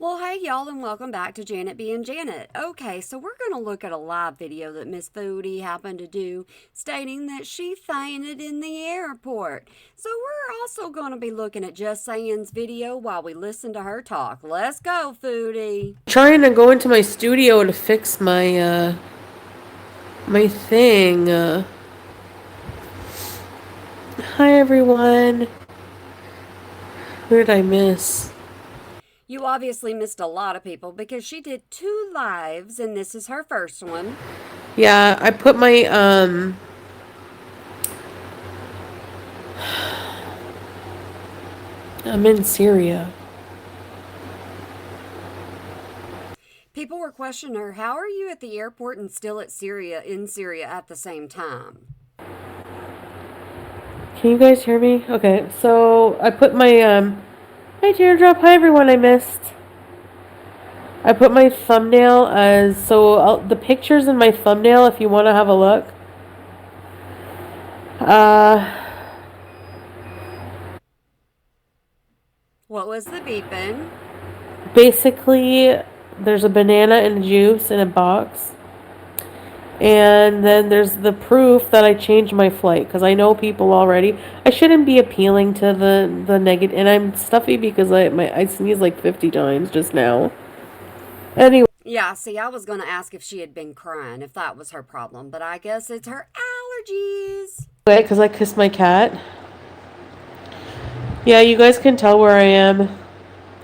Well, hey, y'all, and welcome back to Janet being Janet. Okay, so we're going to look at a live video that Miss Foodie happened to do stating that she fainted in the airport. So we're also going to be looking at Just Saying's video while we listen to her talk. Let's go, Foodie. Trying to go into my studio to fix my thing. Hi everyone. Who did I miss? You obviously missed a lot of people because she did 2 lives, and this is her first one. Yeah, I put my I'm in Syria. People were questioning her, how are you at the airport and still in Syria at the same time? Can you guys hear me? Okay, so I put my hi teardrop. Hi everyone I missed. I put my thumbnail as the pictures in my thumbnail if you want to have a look. What was the beeping? Basically, there's a banana and juice in a box. And then there's the proof that I changed my flight because I know people already. I shouldn't be appealing to the negative, and I'm stuffy because I sneezed like 50 times just now. Anyway, Yeah, see, I was going to ask if she had been crying, if that was her problem, but I guess it's her allergies. because I kissed my cat. Yeah, you guys can tell where I am.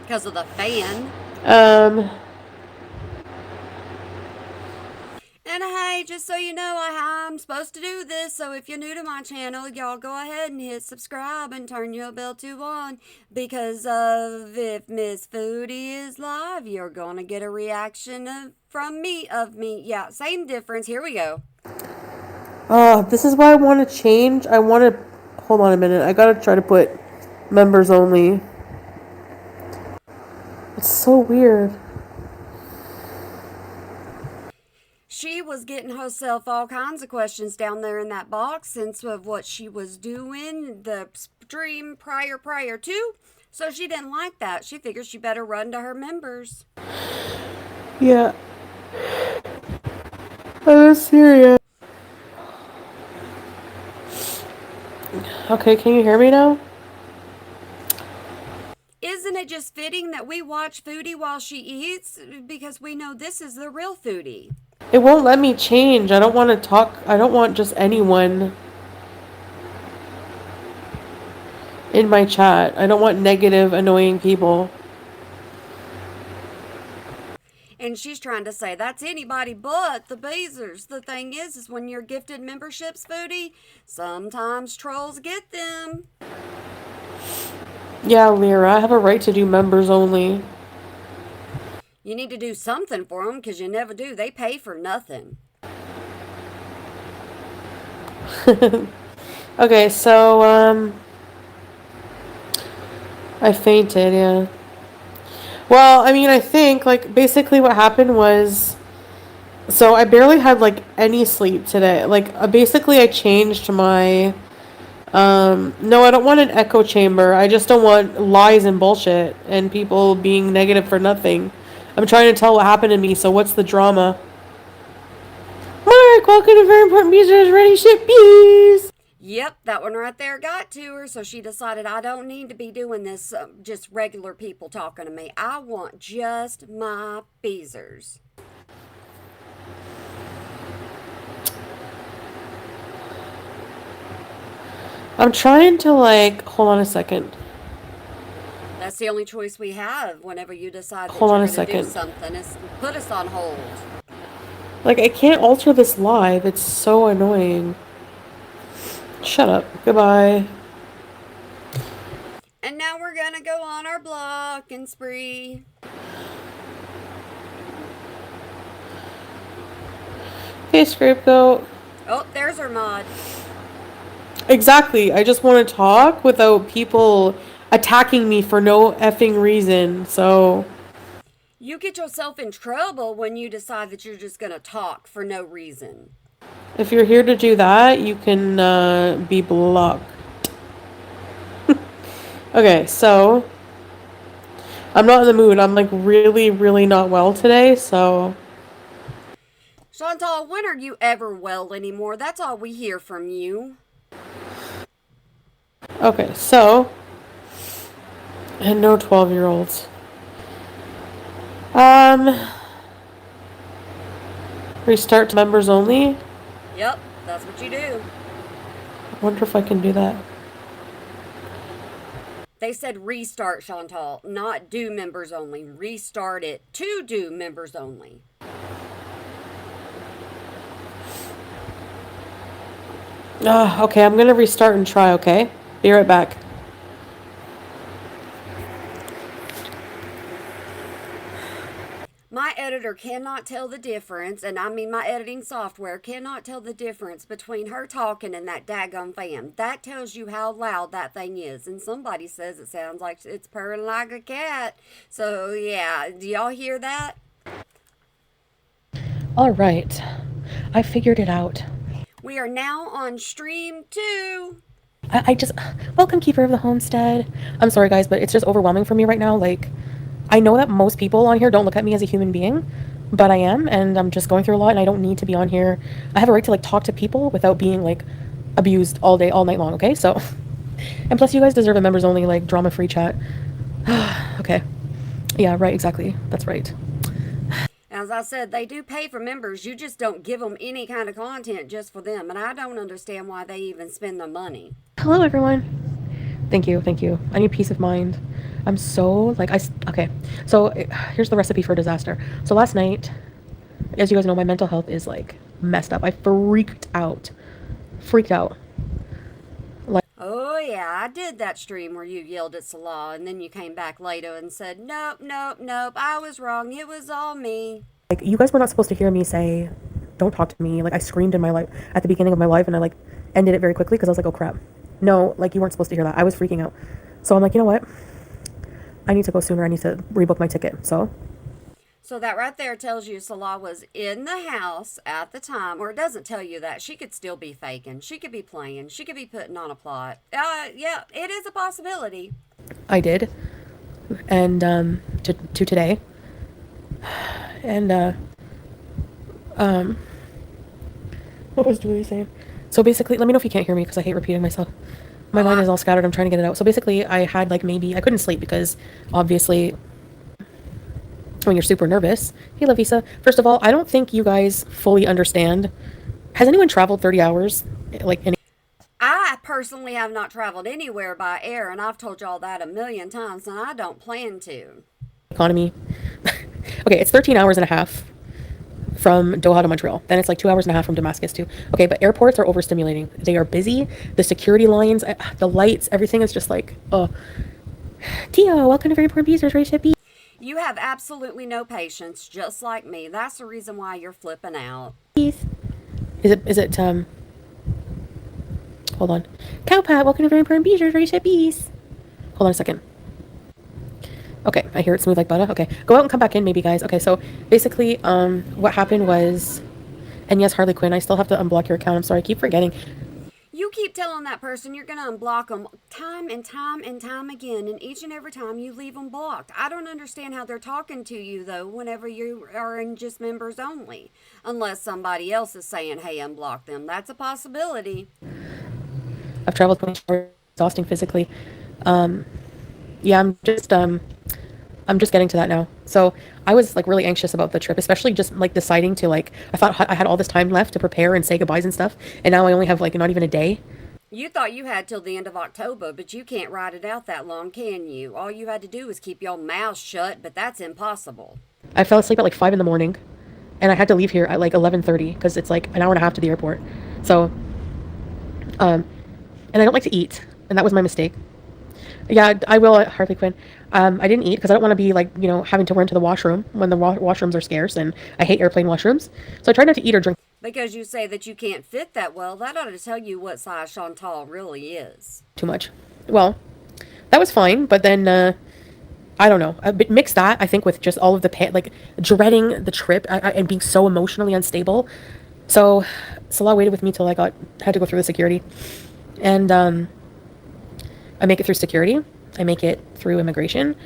Because of the fan. Um, And hey, just so you know, I'm supposed to do this, so if you're new to my channel, y'all go ahead and hit subscribe and turn your bell to on, because if Miss Foodie is live, you're gonna get a reaction from me. Yeah, same difference. Here we go. this is why I want to change. I want to hold on a minute. I gotta try to put members only. It's so weird. She was getting herself all kinds of questions down there in that box since of what she was doing the stream prior to. So she didn't like that. She figured she better run to her members. Yeah, I'm serious. Okay, can you hear me now? Isn't it just fitting that we watch Foodie while she eats? Because we know this is the real Foodie. It won't let me change. I don't want to talk. I don't want just anyone in my chat. I don't want negative, annoying people. And she's trying to say that's anybody but the Beezers. The thing is when you're gifted memberships, Foodie, sometimes trolls get them. Yeah, Lyra, I have a right to do members only. You need to do something for them because you never do. They pay for nothing. Okay, so, I fainted, yeah. Well, I mean, I think, like, basically what happened was, so I barely had, like, any sleep today. Like, basically I changed my, no, I don't want an echo chamber. I just don't want lies and bullshit and people being negative for nothing. I'm trying to tell what happened to me, so what's the drama? Mark, welcome to Very Important Music Ready Shit Bees! Yep, that one right there got to her, so she decided I don't need to be doing this just regular people talking to me. I want just my Beezers. I'm trying to, like, hold on a second. That's the only choice we have whenever you decide that Hold on you're a going to do second. something is put us on hold. Like, I can't alter this live. It's so annoying. Shut up. Goodbye. And now we're going to go on our blocking spree. Hey, Scapegoat. Oh, there's our mod. Exactly. I just want to talk without people attacking me for no effing reason. So, You get yourself in trouble when you decide that you're just going to talk for no reason. if you're here to do that, you can be blocked. Okay, so I'm not in the mood. I'm like really, really not well today, so Chantal, when are you ever well anymore? That's all we hear from you. okay, so and no 12-year-olds. Um, restart to members only. Yep, that's what you do. I wonder if I can do that. They said restart, Chantal, not do members only. Restart it to do members only. Okay, I'm gonna restart and try, okay? Be right back. My editor cannot tell the difference, and I mean my editing software cannot tell the difference between her talking and that daggone fan. That tells you how loud that thing is. And somebody says it sounds like it's purring like a cat. So, yeah, do y'all hear that? All right. I figured it out. We are now on stream 2. I just welcome keeper of the homestead. I'm sorry guys, but it's just overwhelming for me right now. Like I know that most people on here don't look at me as a human being, but I am, and I'm just going through a lot and I don't need to be on here. I have a right to like talk to people without being like abused all day, all night long, okay? So and plus you guys deserve a members only like drama free chat. Okay. Yeah, right, exactly. That's right. As I said, they do pay for members. You just don't give them any kind of content just for them. And I don't understand why they even spend the money. Hello everyone. Thank you, thank you. I need peace of mind. I'm so like okay. So here's the recipe for disaster. So last night, as you guys know, my mental health is like messed up. I freaked out. Freaked out. Like Oh, yeah, I did that stream where you yelled at Salah and then you came back later and said, nope, nope, nope, I was wrong. It was all me. you guys were not supposed to hear me say, "Don't talk to me." Like I screamed in my life at the beginning of my life, and I like ended it very quickly because I was like, "Oh crap." No, like you weren't supposed to hear that. I was freaking out. So I'm like, you know what? I need to go sooner. I need to rebook my ticket. So So that right there tells you Salah was in the house at the time, or it doesn't tell you that. She could still be faking. She could be playing. She could be putting on a plot. Yeah, it is a possibility. I did, and to today, and um, what was Julie saying? So basically, let me know if you can't hear me because I hate repeating myself. My mind is all scattered. I'm trying to get it out. So basically, I had like maybe I couldn't sleep because obviously when you're super nervous. Hey, Lavisa. First of all, I don't think you guys fully understand. Has anyone traveled 30 hours? Like in I personally have not traveled anywhere by air, and I've told y'all that a million times, and I don't plan to. economy? Okay, it's 13 hours and a half from Doha to Montreal. Then it's like 2 hours and a half from Damascus too. Okay, but airports are overstimulating. They are busy. The security lines, the lights, everything is just like, oh. Tio, welcome to Very Important Beasters, Race B. You have absolutely no patience, just like me. That's the reason why you're flipping out. Is it, hold on. Cowpat, welcome to Very Important Beasters, Race Beast. Hold on a second. Okay, I hear it smooth like butter. Okay, go out and come back in maybe, guys. Okay, so basically, what happened was, and yes, Harley Quinn, I still have to unblock your account. I'm sorry, I keep forgetting. You keep telling that person you're going to unblock them time and time and time again, and each and every time you leave them blocked. I don't understand how they're talking to you, though, whenever you are in just members only. Unless somebody else is saying, hey, unblock them. That's a possibility. I've traveled 20 hours, exhausting physically. Yeah, I'm just getting to that now. So I was like really anxious about the trip, especially just like deciding to like, I thought I had all this time left to prepare and say goodbyes and stuff. And now I only have like not even a day. You thought you had till the end of October, but you can't ride it out that long, can you? All you had to do was keep your mouth shut, but that's impossible. I fell asleep at like 5 in the morning and I had to leave here at like 11:30 because it's like an hour and a half to the airport. So, and I don't like to eat. And that was my mistake. Yeah, I will at Harley Quinn. I didn't eat because I don't want to be like, having to run to the washroom when the washrooms are scarce and I hate airplane washrooms. So I try not to eat or drink Because you say that you can't fit that well, that ought to tell you what size Chantal really is. too much. Well, that was fine, but then I don't know. Mix that, I think, with just all of the like dreading the trip and being so emotionally unstable. So Salah waited with me till had to go through the security. And I make it through security. I make it through immigration.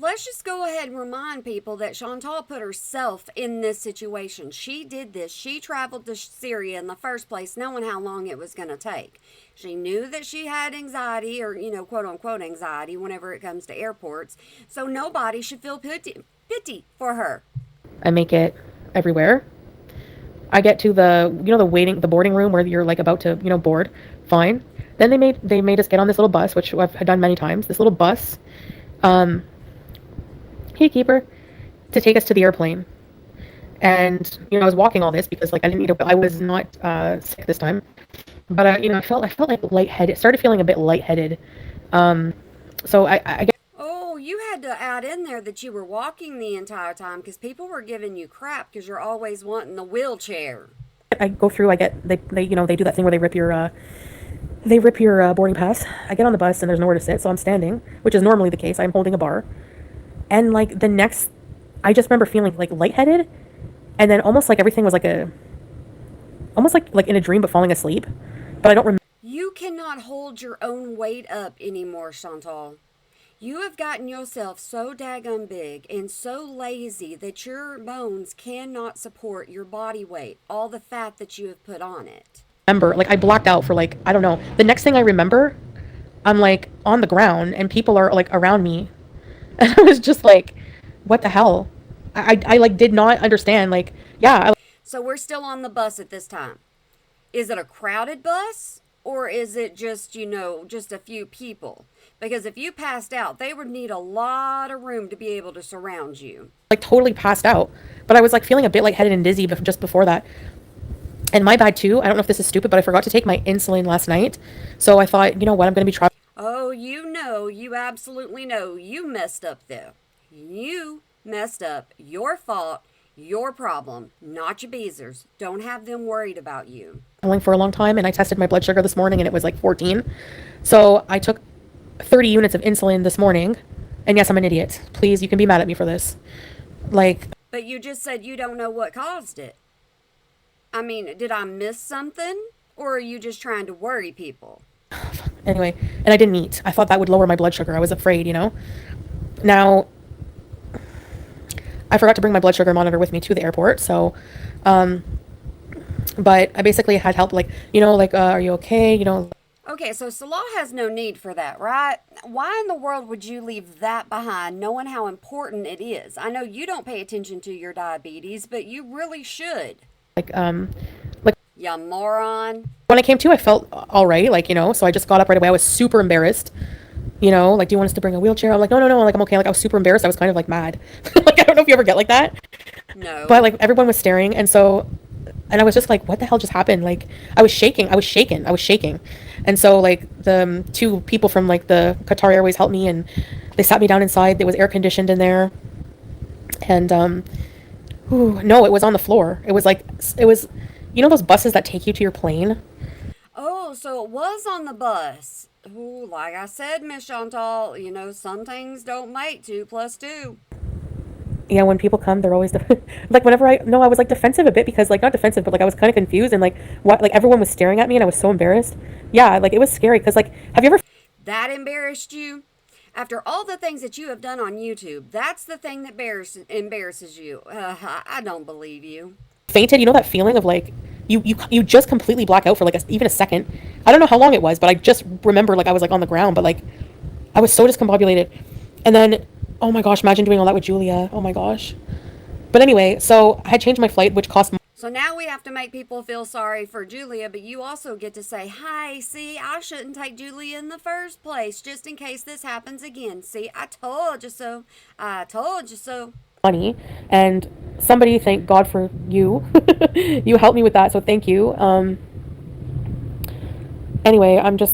Let's just go ahead and remind people that Chantal put herself in this situation. She did this. She traveled to Syria in the first place, knowing how long it was going to take. She knew that she had anxiety, or, quote unquote anxiety, whenever it comes to airports. So nobody should feel pity for her. I make it everywhere. I get to the boarding room where you're like about to, board. Fine. Then they made us get on this little bus, which I've done many times. This little bus, um, hey keeper, to take us to the airplane. And I was walking all this because like I didn't need I was not sick this time, but I felt like lightheaded. Started feeling a bit lightheaded. Um, so I get Oh, you had to add in there that you were walking the entire time because people were giving you crap because you're always wanting the wheelchair. I go through. I get they do that thing where they rip your boarding pass. I get on the bus and there's nowhere to sit, so I'm standing, which is normally the case. I'm holding a bar, and like I just remember feeling like lightheaded, and then almost like everything was almost like in a dream but falling asleep. But I don't remember. You cannot hold your own weight up anymore, Chantal. You have gotten yourself so daggum big and so lazy that your bones cannot support your body weight, all the fat that you have put on it. Like I blacked out for like I don't know. The next thing I remember, I'm like on the ground and people are like around me, and I was just like, what the hell? I like did not understand. Like yeah, So we're still on the bus at this time. Is it a crowded bus or is it just, just a few people? Because if you passed out, they would need a lot of room to be able to surround you. like totally passed out, but I was like feeling a bit lightheaded and dizzy just before that. And my bad too. I don't know if this is stupid, but I forgot to take my insulin last night. So I thought, you know what, I'm gonna be trying. Oh, you absolutely know you messed up though. You messed up. Your fault. Your problem. Not your beezers. Don't have them worried about you. Traveling for a long time, and I tested my blood sugar this morning and it was like 14. So I took 30 units of insulin this morning. And yes, I'm an idiot. Please, you can be mad at me for this. Like, But you just said you don't know what caused it. I mean, did I miss something? Or are you just trying to worry people? anyway, and I didn't eat. I thought that would lower my blood sugar. I was afraid. Now, I forgot to bring my blood sugar monitor with me to the airport. So, but I basically had help, like, are you okay? Okay, so Salah has no need for that, right? Why in the world would you leave that behind knowing how important it is? I know you don't pay attention to your diabetes, but you really should. like, Ya moron. when I came to, I felt all right, so I just got up right away. I was super embarrassed, like, do you want us to bring a wheelchair? I'm like, no, like, I'm okay. Like, I was super embarrassed. I was kind of like mad. Like, I don't know if you ever get like that, No. but like everyone was staring. And I was just like, what the hell just happened? Like, I was shaking. And so like the two people from like the Qatar Airways helped me and they sat me down inside. It was air conditioned in there. And, no, it was on the floor. It was, those buses that take you to your plane. Oh, so it was on the bus. Ooh, like I said, Miss Chantal, some things don't make 2 + 2. Yeah, when people come, they're always like whenever I was like defensive a bit because like not defensive, but like I was kind of confused and like what like everyone was staring at me and I was so embarrassed. Yeah, like it was scary because like have you ever That embarrassed you? After all the things that you have done on YouTube, that's the thing that embarrasses you. I don't believe you. fainted? You know that feeling of like you just completely black out for like even a second. I don't know how long it was, but I just remember like I was like on the ground, but like I was so discombobulated. And then oh my gosh, imagine doing all that with Julia. Oh my gosh. But anyway, so I had changed my flight, which cost. So now we have to make people feel sorry for Julia, but you also get to say, "Hi, see, I shouldn't take Julia in the first place, just in case this happens again. See, I told you so. I told you so." Money, and somebody, thank God for you. You helped me with that, so thank you. Anyway, do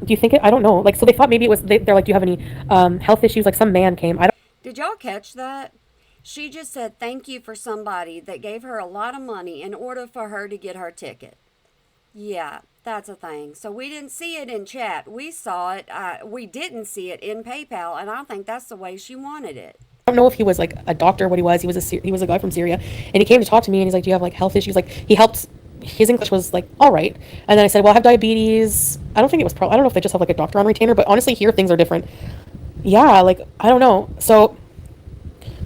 you think it? I don't know. Like, so they thought maybe it was. They're like, do you have any health issues? Like, some man came. I don't. Did y'all catch that? She just said thank you for somebody that gave her a lot of money in order for her to get her ticket. Yeah, that's a thing. So we didn't see it in chat. We saw it. We didn't see it in PayPal, and I think that's the way she wanted it. I don't know if he was like a doctor, what he was. He was a guy from Syria, and he came to talk to me, and he's like, "Do you have like health issues?" Like, he helped. His English was like all right, and then I said, "Well, I have diabetes." I don't think it was. I don't know if they just have like a doctor on retainer, but honestly, here things are different. Yeah, like I don't know. So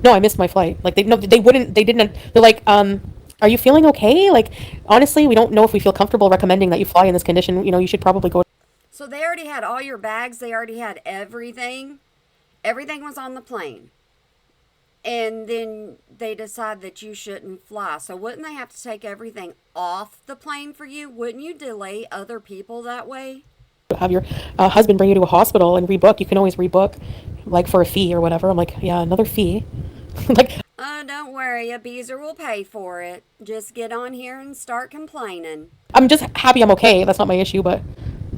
No, I missed my flight. Like they no, they wouldn't. They didn't. They're like, are you feeling okay? Like honestly, we don't know if we feel comfortable recommending that you fly in this condition. You should probably go. So they already had all your bags, they already had everything. Everything was on the plane. And then they decide that you shouldn't fly. So wouldn't they have to take everything off the plane for you? Wouldn't you delay other people that way? Have your husband bring you to a hospital and rebook. You can always rebook, like for a fee or whatever. I'm like, yeah, another fee. Like, Don't worry, a Beezer will pay for it. Just get on here and start complaining. I'm just happy I'm okay. That's not my issue, but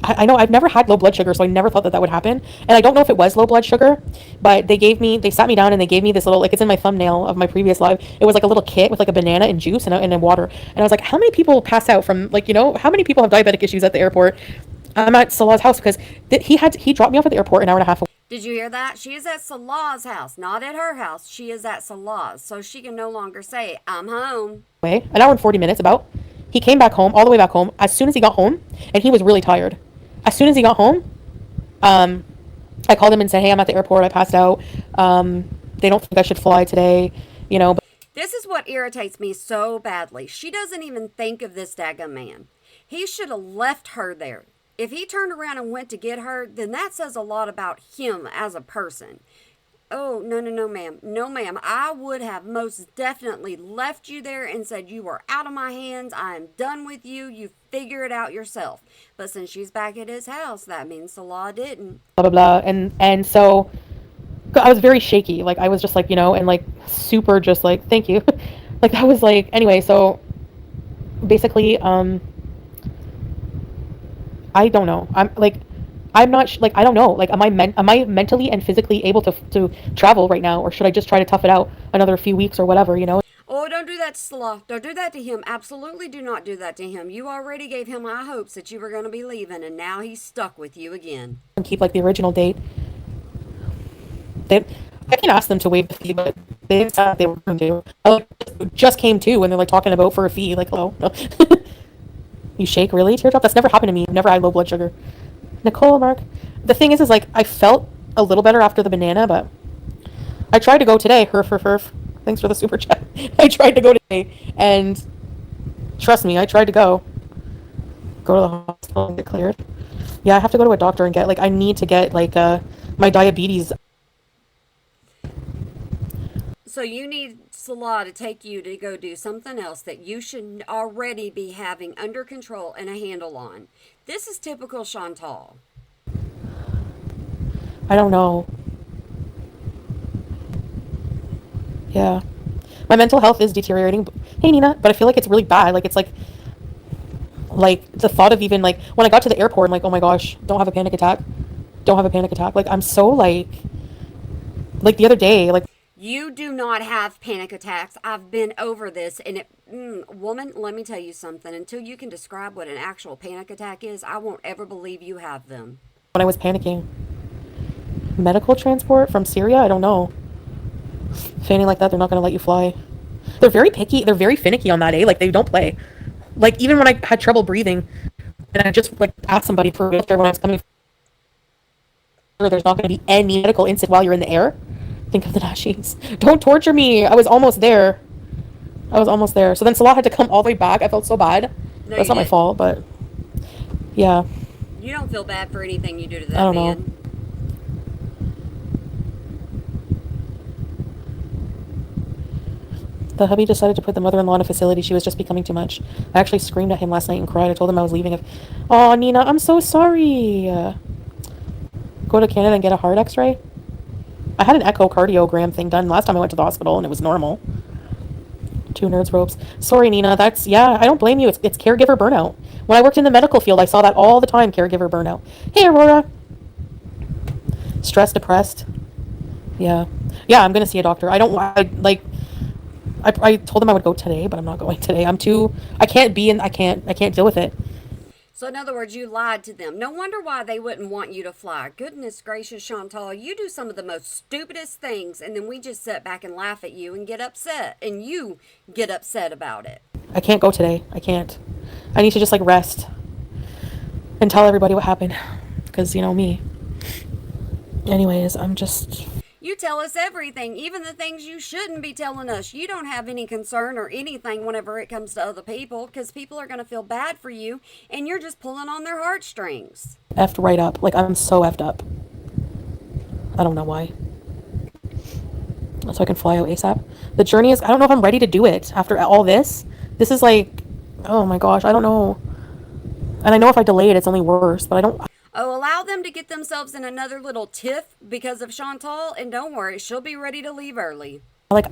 I know I've never had low blood sugar, so I never thought that that would happen. And I don't know if it was low blood sugar, but they sat me down and they gave me this little, like it's in my thumbnail of my previous live. It was like a little kit with like a banana and juice and a water. And I was like, how many people pass out from like, how many people have diabetic issues at the airport? I'm at Salah's house because he dropped me off at the airport an hour and a half away. Did you hear that? She is at Salah's house, not at her house. She is at Salah's, so she can no longer say, I'm home. An hour and 40 minutes about. He came back home, all the way back home, as soon as he got home, and he was really tired. As soon as he got home, I called him and said, hey, I'm at the airport, I passed out. They don't think I should fly today, But this is what irritates me so badly. She doesn't even think of this daggum man. He should have left her there. If he turned around and went to get her, then that says a lot about him as a person. Oh, no, ma'am. No, ma'am. I would have most definitely left you there and said, you are out of my hands. I am done with you. You figure it out yourself. But since she's back at his house, that means Salah didn't. blah, blah, blah. And so I was very shaky. Like, I was just like, and like super just like, thank you. Like, I was like, anyway, so basically, I don't know. I'm not like I don't know. Like, am I mentally and physically able to travel right now, or should I just try to tough it out another few weeks or whatever? Oh, don't do that to Salah. Don't do that to him. Absolutely do not do that to him. You already gave him high hopes that you were going to be leaving, and now he's stuck with you again. And keep like the original date. I can ask them to waive the fee, but they didn't say they were going to. I just came to, and they're like talking about for a fee. Like, hello. No. You shake, really? Teardrop? That's never happened to me. I've never had low blood sugar. Nicole, Mark. The thing is like, I felt a little better after the banana, but I tried to go today. Herf. Thanks for the super chat. I tried to go today, and trust me, I tried to go to the hospital and get cleared. Yeah, I have to go to a doctor and get, like, I need to get, like, my diabetes. So you need Salah to take you to go do something else that you should already be having under control and a handle on. This is typical Chantal. I don't know. Yeah. My mental health is deteriorating. Hey, Nina, but I feel like it's really bad. Like, it's like the thought of even, like, when I got to the airport, I'm like, oh my gosh, don't have a panic attack. Like, I'm so, like the other day, like. You do not have panic attacks. I've been over this, and woman, let me tell you something. Until you can describe what an actual panic attack is, I won't ever believe you have them. When I was panicking. Medical transport from Syria? I don't know. Fanning like that, they're not going to let you fly. They're very picky. They're very finicky on that, eh? Like, they don't play. Like, even when I had trouble breathing, and I just, like, asked somebody for a wheelchair when I was coming, there's not going to be any medical incident while you're in the air. Think of the Nashies. Don't torture me. I was almost there. So then Salah had to come all the way back. I felt so bad. No, that's not my fault, but yeah. You don't feel bad for anything you do to that I don't man. know. The hubby decided to put the mother-in-law in a facility. She was just becoming too much. I actually screamed at him last night and cried. I told him I was leaving. Oh, Nina, I'm so sorry. Go to Canada and get a heart x-ray? I had an echocardiogram thing done last time I went to the hospital, and it was normal. 2 nerds ropes. Sorry, Nina. I don't blame you. It's caregiver burnout. When I worked in the medical field, I saw that all the time, caregiver burnout. Hey, Aurora. Stressed, depressed. Yeah, I'm going to see a doctor. I told them I would go today, but I'm not going today. I can't deal with it. So in other words, you lied to them. No wonder why they wouldn't want you to fly. Goodness gracious, Chantal, you do some of the most stupidest things, and then we just sit back and laugh at you and get upset, and you get upset about it. I can't go today. I can't. I need to just, like, rest and tell everybody what happened, because, me. Anyways, I'm just... You tell us everything, even the things you shouldn't be telling us. You don't have any concern or anything whenever it comes to other people because people are going to feel bad for you and you're just pulling on their heartstrings. Effed right up. Like, I'm so effed up. I don't know why. So I can fly out ASAP. The journey is, I don't know if I'm ready to do it after all this. This is like, oh my gosh, I don't know. And I know if I delay it, it's only worse, but I don't. Oh, allow them to get themselves in another little tiff because of Chantal, and don't worry, she'll be ready to leave early. Like,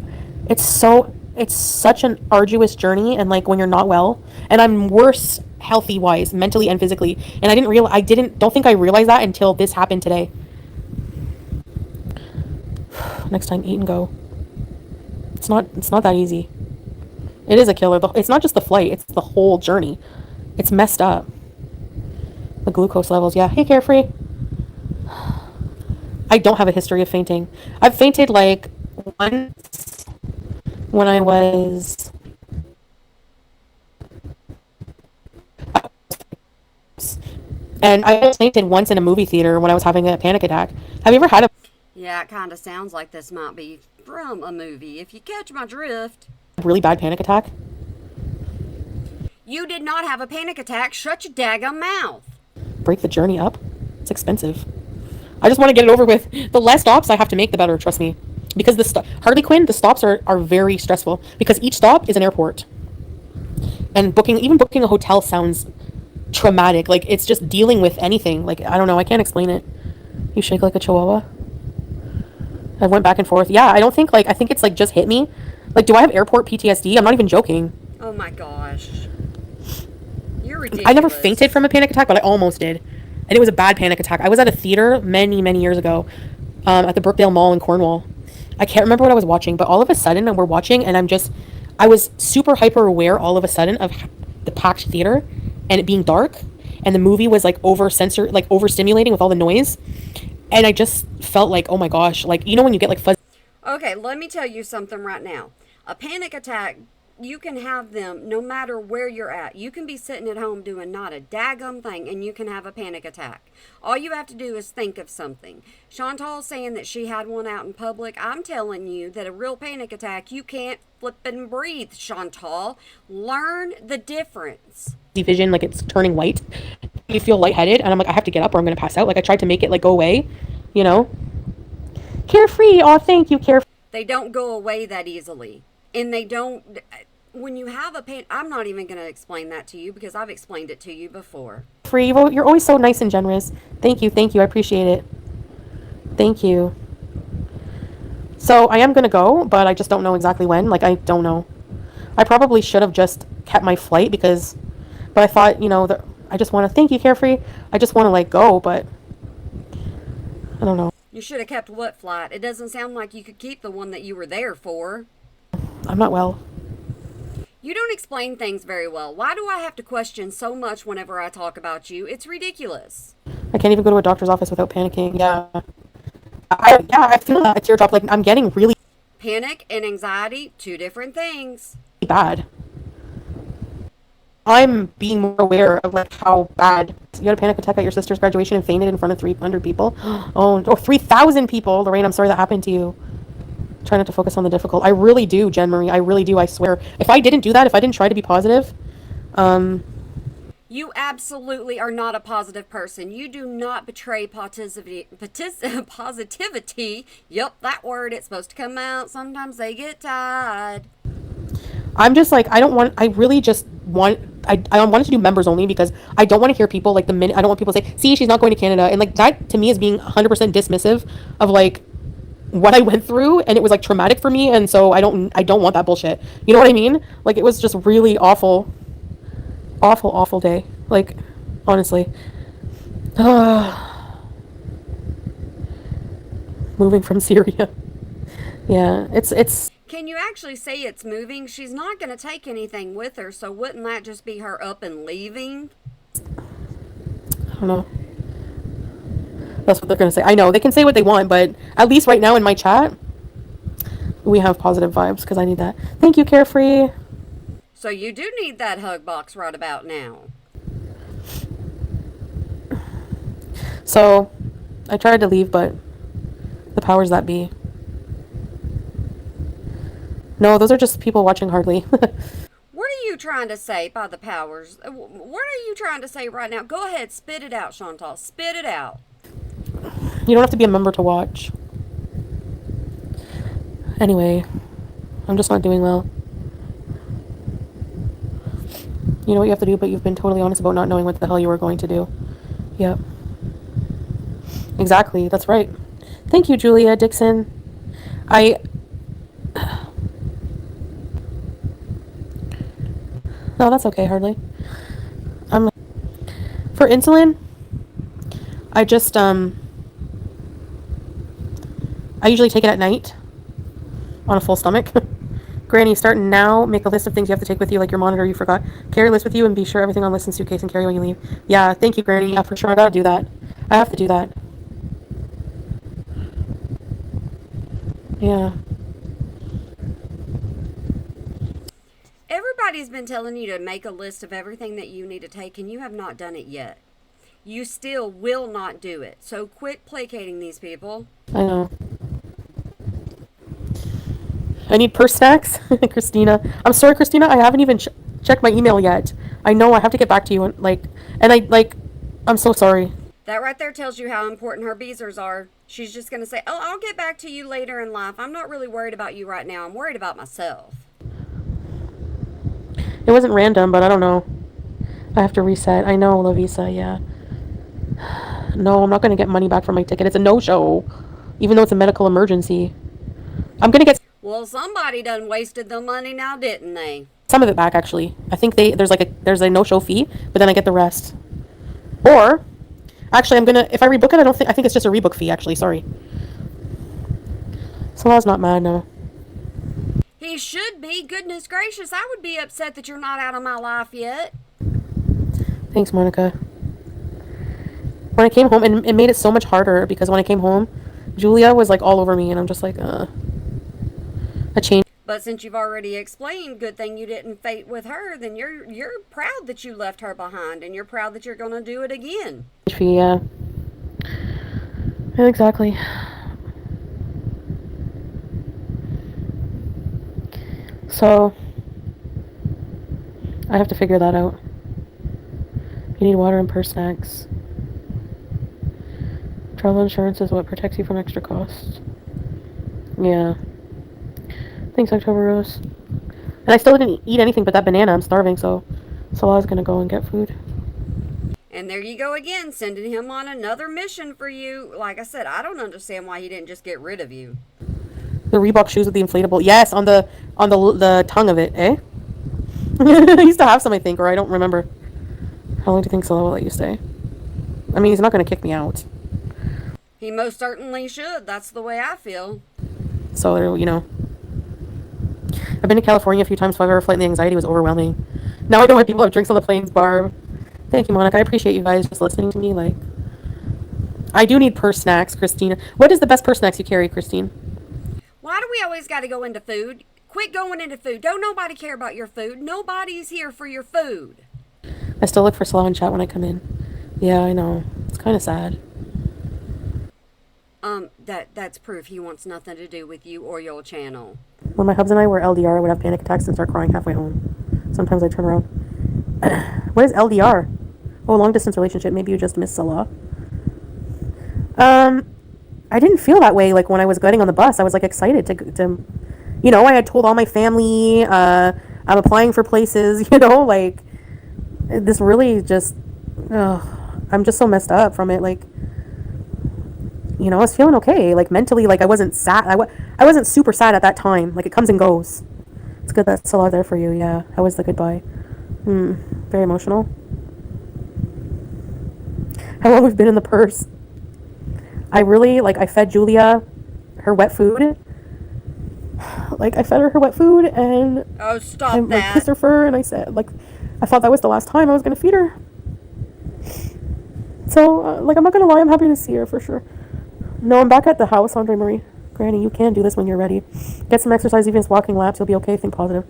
it's such an arduous journey, and like when you're not well, and I'm worse healthy wise, mentally and physically, and don't think I realized that until this happened today. Next time, eat and go. It's not that easy. It is a killer. It's not just the flight, it's the whole journey. It's messed up. The glucose levels, yeah. Hey, Carefree. I don't have a history of fainting. I've fainted like once when I was. And I fainted once in a movie theater when I was having a panic attack. Have you ever had a Yeah, it kind of sounds like this might be from a movie, if you catch my drift. really bad panic attack? You did not have a panic attack. Shut your daggum mouth. Break the journey up? It's expensive. I just want to get it over with. The less stops I have to make, the better, trust me. Because Harley Quinn, the stops are very stressful. Because each stop is an airport. And even booking a hotel sounds traumatic. Like, it's just dealing with anything. Like, I don't know, I can't explain it. You shake like a chihuahua? I went back and forth. Yeah, I think it's like just hit me. Like, do I have airport PTSD? I'm not even joking. Oh my gosh. You're ridiculous. I never fainted from a panic attack, but I almost did. And it was a bad panic attack. I was at a theater many, many years ago at the Brookdale Mall in Cornwall. I can't remember what I was watching, but all of a sudden we're watching and I was super hyper aware all of a sudden of the packed theater and it being dark. And the movie was like overstimulating with all the noise. And I just felt like, oh my gosh, like, you know when you get like fuzzy. Okay, let me tell you something right now. A panic attack, you can have them no matter where you're at. You can be sitting at home doing not a daggum thing and you can have a panic attack. All you have to do is think of something. Chantal's saying that she had one out in public. I'm telling you that a real panic attack, you can't flip and breathe, Chantal. Learn the difference. Vision, like it's turning white. You feel lightheaded and I'm like, I have to get up or I'm going to pass out. Like I tried to make it like go away, you know? Carefree. Oh, thank you, Carefree. They don't go away that easily. And they don't, when you have a pain, I'm not even going to explain that to you because I've explained it to you before. Free. Well, you're always so nice and generous. Thank you. I appreciate it. Thank you. So I am going to go, but I just don't know exactly when. Like, I don't know. I probably should have just kept my flight but I thought, I just want to, thank you, Carefree. I just want to like go, but I don't know. You should have kept what flight? It doesn't sound like you could keep the one that you were there for. I'm not well. You don't explain things very well. Why do I have to question so much whenever I talk about you? It's ridiculous. I can't even go to a doctor's office without panicking. Yeah. I feel that teardrop. Like, I'm getting really Panic and anxiety, two different things. bad. I'm being more aware of like how bad. You had a panic attack at your sister's graduation and fainted in front of 300 people. Oh, 3,000 people. Lorraine, I'm sorry that happened to you. Try not to focus on the difficult. I really do, Jen Marie. I really do. I swear. If I didn't do that, if I didn't try to be positive, You absolutely are not a positive person. You do not betray positivity. Yep, that word. It's supposed to come out. Sometimes they get tied. I'm just like, I really just want, I wanted to do members only because I don't want to hear people like I don't want people to say, see, she's not going to Canada. And like that to me is being 100% dismissive of like what I went through. And it was like traumatic for me. And so I don't want that bullshit. You know what I mean? Like it was just really awful day. Like, honestly. Moving from Syria. Yeah, it's Can you actually say it's moving? She's not going to take anything with her, so wouldn't that just be her up and leaving? I don't know. That's what they're going to say. I know, they can say what they want, but at least right now in my chat, we have positive vibes, because I need that. Thank you, Carefree. So you do need that hug box right about now. So, I tried to leave, but the powers that be No, those are just people watching Hardly. What are you trying to say by the powers? What are you trying to say right now? Go ahead, spit it out, Chantal. Spit it out. You don't have to be a member to watch. Anyway, I'm just not doing well. You know what you have to do, but you've been totally honest about not knowing what the hell you were going to do. Yep. Exactly, that's right. Thank you, Julia Dixon. I... No, that's okay, Hardly. I'm... For insulin, I just, I usually take it at night on a full stomach. Granny, start now. Make a list of things you have to take with you, like your monitor you forgot. Carry a list with you and be sure everything on list in suitcase and carry when you leave. Yeah, thank you, Granny. Yeah, for sure. I gotta do that. I have to do that. Yeah. Everybody's been telling you to make a list of everything that you need to take, and you have not done it yet. You still will not do it. So quit placating these people. I know. I need purse snacks. Christina. I'm sorry, Christina. I haven't even checked my email yet. I know I have to get back to you. I'm so sorry. That right there tells you how important her beezers are. She's just going to say, oh, I'll get back to you later in life. I'm not really worried about you right now. I'm worried about myself. It wasn't random, but I don't know. I have to reset. I know, Lavisa, yeah. No, I'm not going to get money back for my ticket. It's a no-show, even though it's a medical emergency. I'm going to get... Well, somebody done wasted the money now, didn't they? some of it back, actually. I think there's a no-show fee, but then I get the rest. Or, actually, if I rebook it, I think it's just a rebook fee, actually. Sorry. Salah's not mad, no. He should be. Goodness gracious, I would be upset that you're not out of my life yet. Thanks, Monica. When I came home, and it made it so much harder, because when I came home, Julia was, like, all over me, and I'm just like, a change. But since you've already explained, good thing you didn't fight with her, then you're proud that you left her behind, and you're proud that you're going to do it again. Yeah. Yeah, exactly. So, I have to figure that out. You need water and purse snacks. Travel insurance is what protects you from extra costs. Yeah. Thanks, October Rose. And I still didn't eat anything but that banana. I'm starving, so Salah's gonna go and get food. And there you go again, sending him on another mission for you. Like I said, I don't understand why he didn't just get rid of you. The Reebok shoes with the inflatable. Yes, on the tongue of it, eh? I used to have some, I think, or I don't remember. How long do you think Salah will let you stay? I mean, he's not gonna kick me out. He most certainly should. That's the way I feel. So, you know. I've been to California a few times, 5-hour flight, and the anxiety was overwhelming. Now I know why people have drinks on the planes, Barb. Thank you, Monica. I appreciate you guys just listening to me. Like, I do need purse snacks, Christina. What is the best purse snacks you carry, Christine? Why do we always got to go into food? Quit going into food. Don't nobody care about your food. Nobody's here for your food. I still look for Salah and chat when I come in. Yeah, I know. It's kind of sad. That's proof he wants nothing to do with you or your channel. When my hubs and I were LDR, I would have panic attacks and start crying halfway home. Sometimes I turn around. What is LDR? Oh, long distance relationship. Maybe you just missed Salah. I didn't feel that way. Like when I was getting on the bus, I was like excited to, you know, I had told all my family. I'm applying for places. You know, like this really just. I'm just so messed up from it. Like, you know, I was feeling okay. Like mentally, like I wasn't sad. I wasn't super sad at that time. Like it comes and goes. It's good that Salah there for you. Yeah. How was the goodbye? Very emotional. How long we've been in the purse. I really, like, I fed Julia her wet food. Like, I fed her wet food, and Oh, stop I that. kissed her fur, and I said, like, I thought that was the last time I was going to feed her. So, like, I'm not going to lie, I'm happy to see her, for sure. No, I'm back at the house, Andre Marie. Granny, you can do this when you're ready. Get some exercise, even if it's walking laps, you'll be okay, think positive.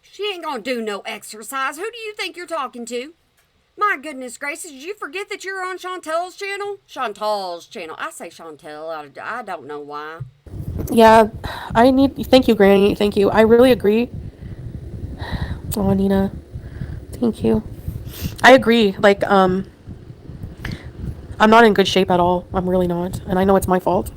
She ain't gonna do no exercise. Who do you think you're talking to? My goodness gracious, did you forget that you're on Chantel's channel? Chantal's channel. I say Chantel. I don't know why. Yeah, thank you, Granny. Thank you. I really agree. Oh, Nina. Thank you. I agree. Like, I'm not in good shape at all. I'm really not. And I know it's my fault.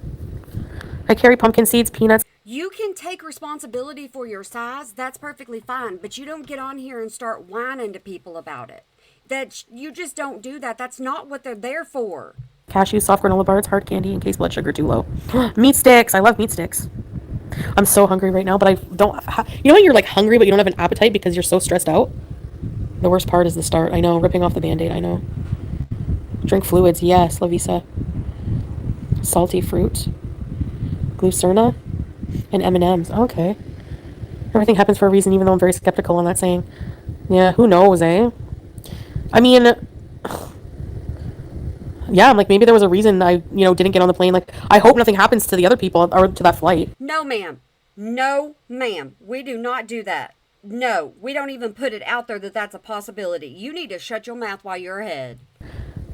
I carry pumpkin seeds, peanuts. You can take responsibility for your size. That's perfectly fine. But you don't get on here and start whining to people about it. You just don't do that. That's not what they're there for. Cashews, soft granola bars, hard candy in case blood sugar too low. Meat sticks. I love meat sticks. I'm so hungry right now, but I don't. You know when you're like hungry, but you don't have an appetite because you're so stressed out? The worst part is the start. I know. Ripping off the band aid. I know. Drink fluids. Yes, Lavisa. Salty fruit. Glucerna. And M&Ms. Okay. Everything happens for a reason, even though I'm very skeptical on that saying. Yeah, who knows, eh? I mean, yeah, I'm like, maybe there was a reason I, didn't get on the plane. Like, I hope nothing happens to the other people or to that flight. No, ma'am. No, ma'am. We do not do that. No, we don't even put it out there that that's a possibility. You need to shut your mouth while you're ahead.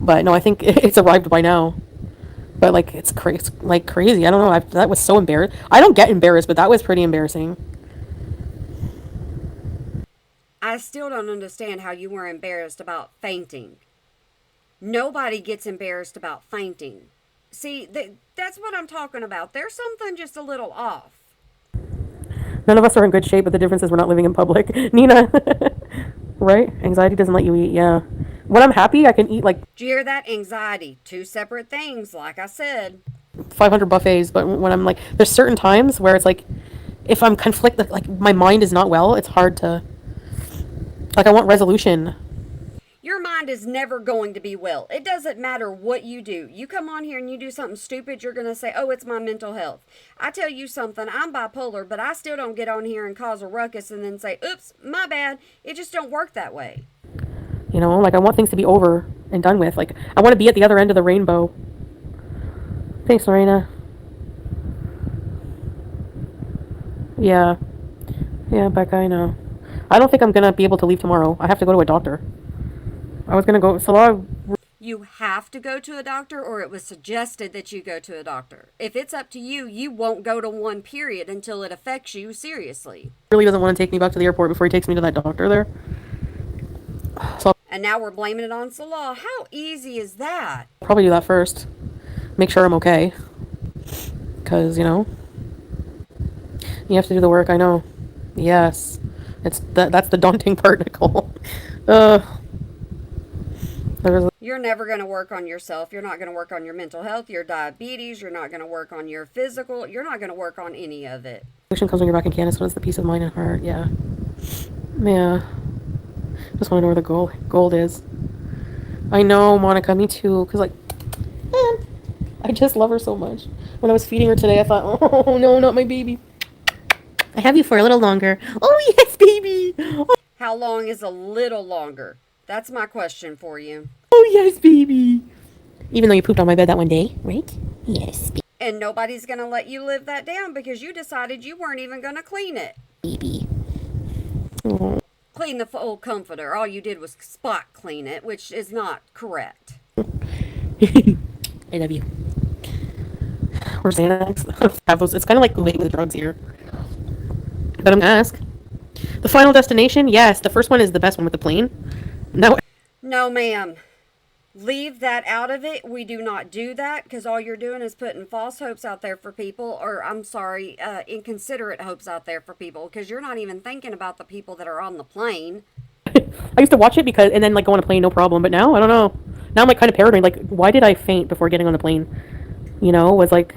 But no, I think it's arrived by now. But like, it's like crazy. I don't know. That was so embarrassing. I don't get embarrassed, but that was pretty embarrassing. I still don't understand how you were embarrassed about fainting. Nobody gets embarrassed about fainting. See, that's what I'm talking about. There's something just a little off. None of us are in good shape, but the difference is we're not living in public. Nina, right? Anxiety doesn't let you eat. Yeah. When I'm happy, I can eat like Did you hear that? Anxiety. Two separate things, like I said. 500 buffets. But when I'm like, there's certain times where it's like, if I'm conflicted, like my mind is not well, it's hard to. Like, I want resolution. Your mind is never going to be well. It doesn't matter what you do. You come on here and you do something stupid, you're going to say, oh, it's my mental health. I tell you something, I'm bipolar, but I still don't get on here and cause a ruckus and then say, oops, my bad. It just don't work that way. Like I want things to be over and done with. Like, I want to be at the other end of the rainbow. Thanks, Lorena. Yeah. Yeah, Becca, I know. I don't think I'm going to be able to leave tomorrow. I have to go to a doctor. I was going to go. Salah. You have to go to a doctor, or it was suggested that you go to a doctor. If it's up to you, you won't go to one period until it affects you seriously. Really doesn't want to take me back to the airport before he takes me to that doctor there. So And now we're blaming it on Salah. How easy is that? I'll probably do that first. Make sure I'm okay. Because, you have to do the work, I know. Yes. That's the daunting part, Nicole. You're never going to work on yourself. You're not going to work on your mental health, your diabetes. You're not going to work on your physical. You're not going to work on any of it. Comes when you're back in Canada, so it's the peace of mind and heart. Yeah. Yeah. Just want to know where the gold is. I know, Monica, me too. Because, like, man, I just love her so much. When I was feeding her today, I thought, oh, no, not my baby. I have you for a little longer. Oh, yes, baby. Oh, How long is a little longer? That's my question for you. yes, baby. Even though you pooped on my bed that one day, right? Yes, And nobody's going to let you live that down because you decided you weren't even going to clean it. baby. Oh. Clean the full comforter. All you did was spot clean it, which is not correct. I love you. Or Xanax. Have those. It's kind of like waiting with drugs here. But I'm gonna ask. The final destination? Yes, the first one is the best one with the plane. No, ma'am. Leave that out of it. We do not do that because all you're doing is putting false hopes out there for people, or I'm sorry, inconsiderate hopes out there for people because you're not even thinking about the people that are on the plane. I used to watch it and then like go on a plane, no problem. But now I don't know. Now I'm like kind of paranoid. Like, why did I faint before getting on the plane? Was like.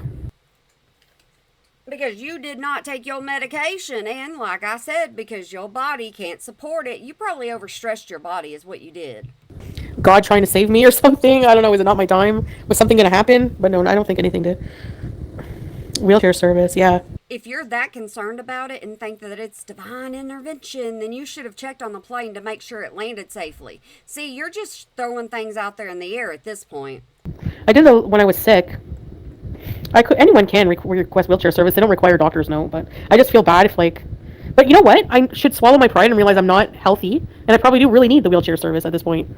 Because you did not take your medication, and like I said, because your body can't support it, you probably overstressed your body is what you did. God trying to save me or something. I don't know. Is it not my time? Was something going to happen? But no, I don't think anything did. Wheelchair service, yeah. If you're that concerned about it and think that it's divine intervention, then you should have checked on the plane to make sure it landed safely. See, you're just throwing things out there in the air at this point. I did when I was sick. Anyone can request wheelchair service. They don't require a doctor's note, but I just feel bad if like. But you know what? I should swallow my pride and realize I'm not healthy, and I probably do really need the wheelchair service at this point.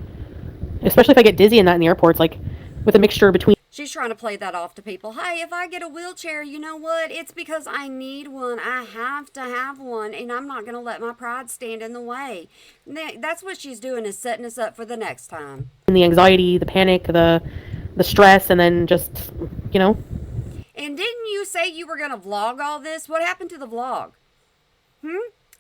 Especially if I get dizzy and that in the airports, like with a mixture between. She's trying to play that off to people. Hey, if I get a wheelchair, you know what? It's because I need one. I have to have one, and I'm not going to let my pride stand in the way. That's what she's doing, is setting us up for the next time. And the anxiety, the panic, the stress, and then just, you know. And didn't you say you were going to vlog all this? What happened to the vlog?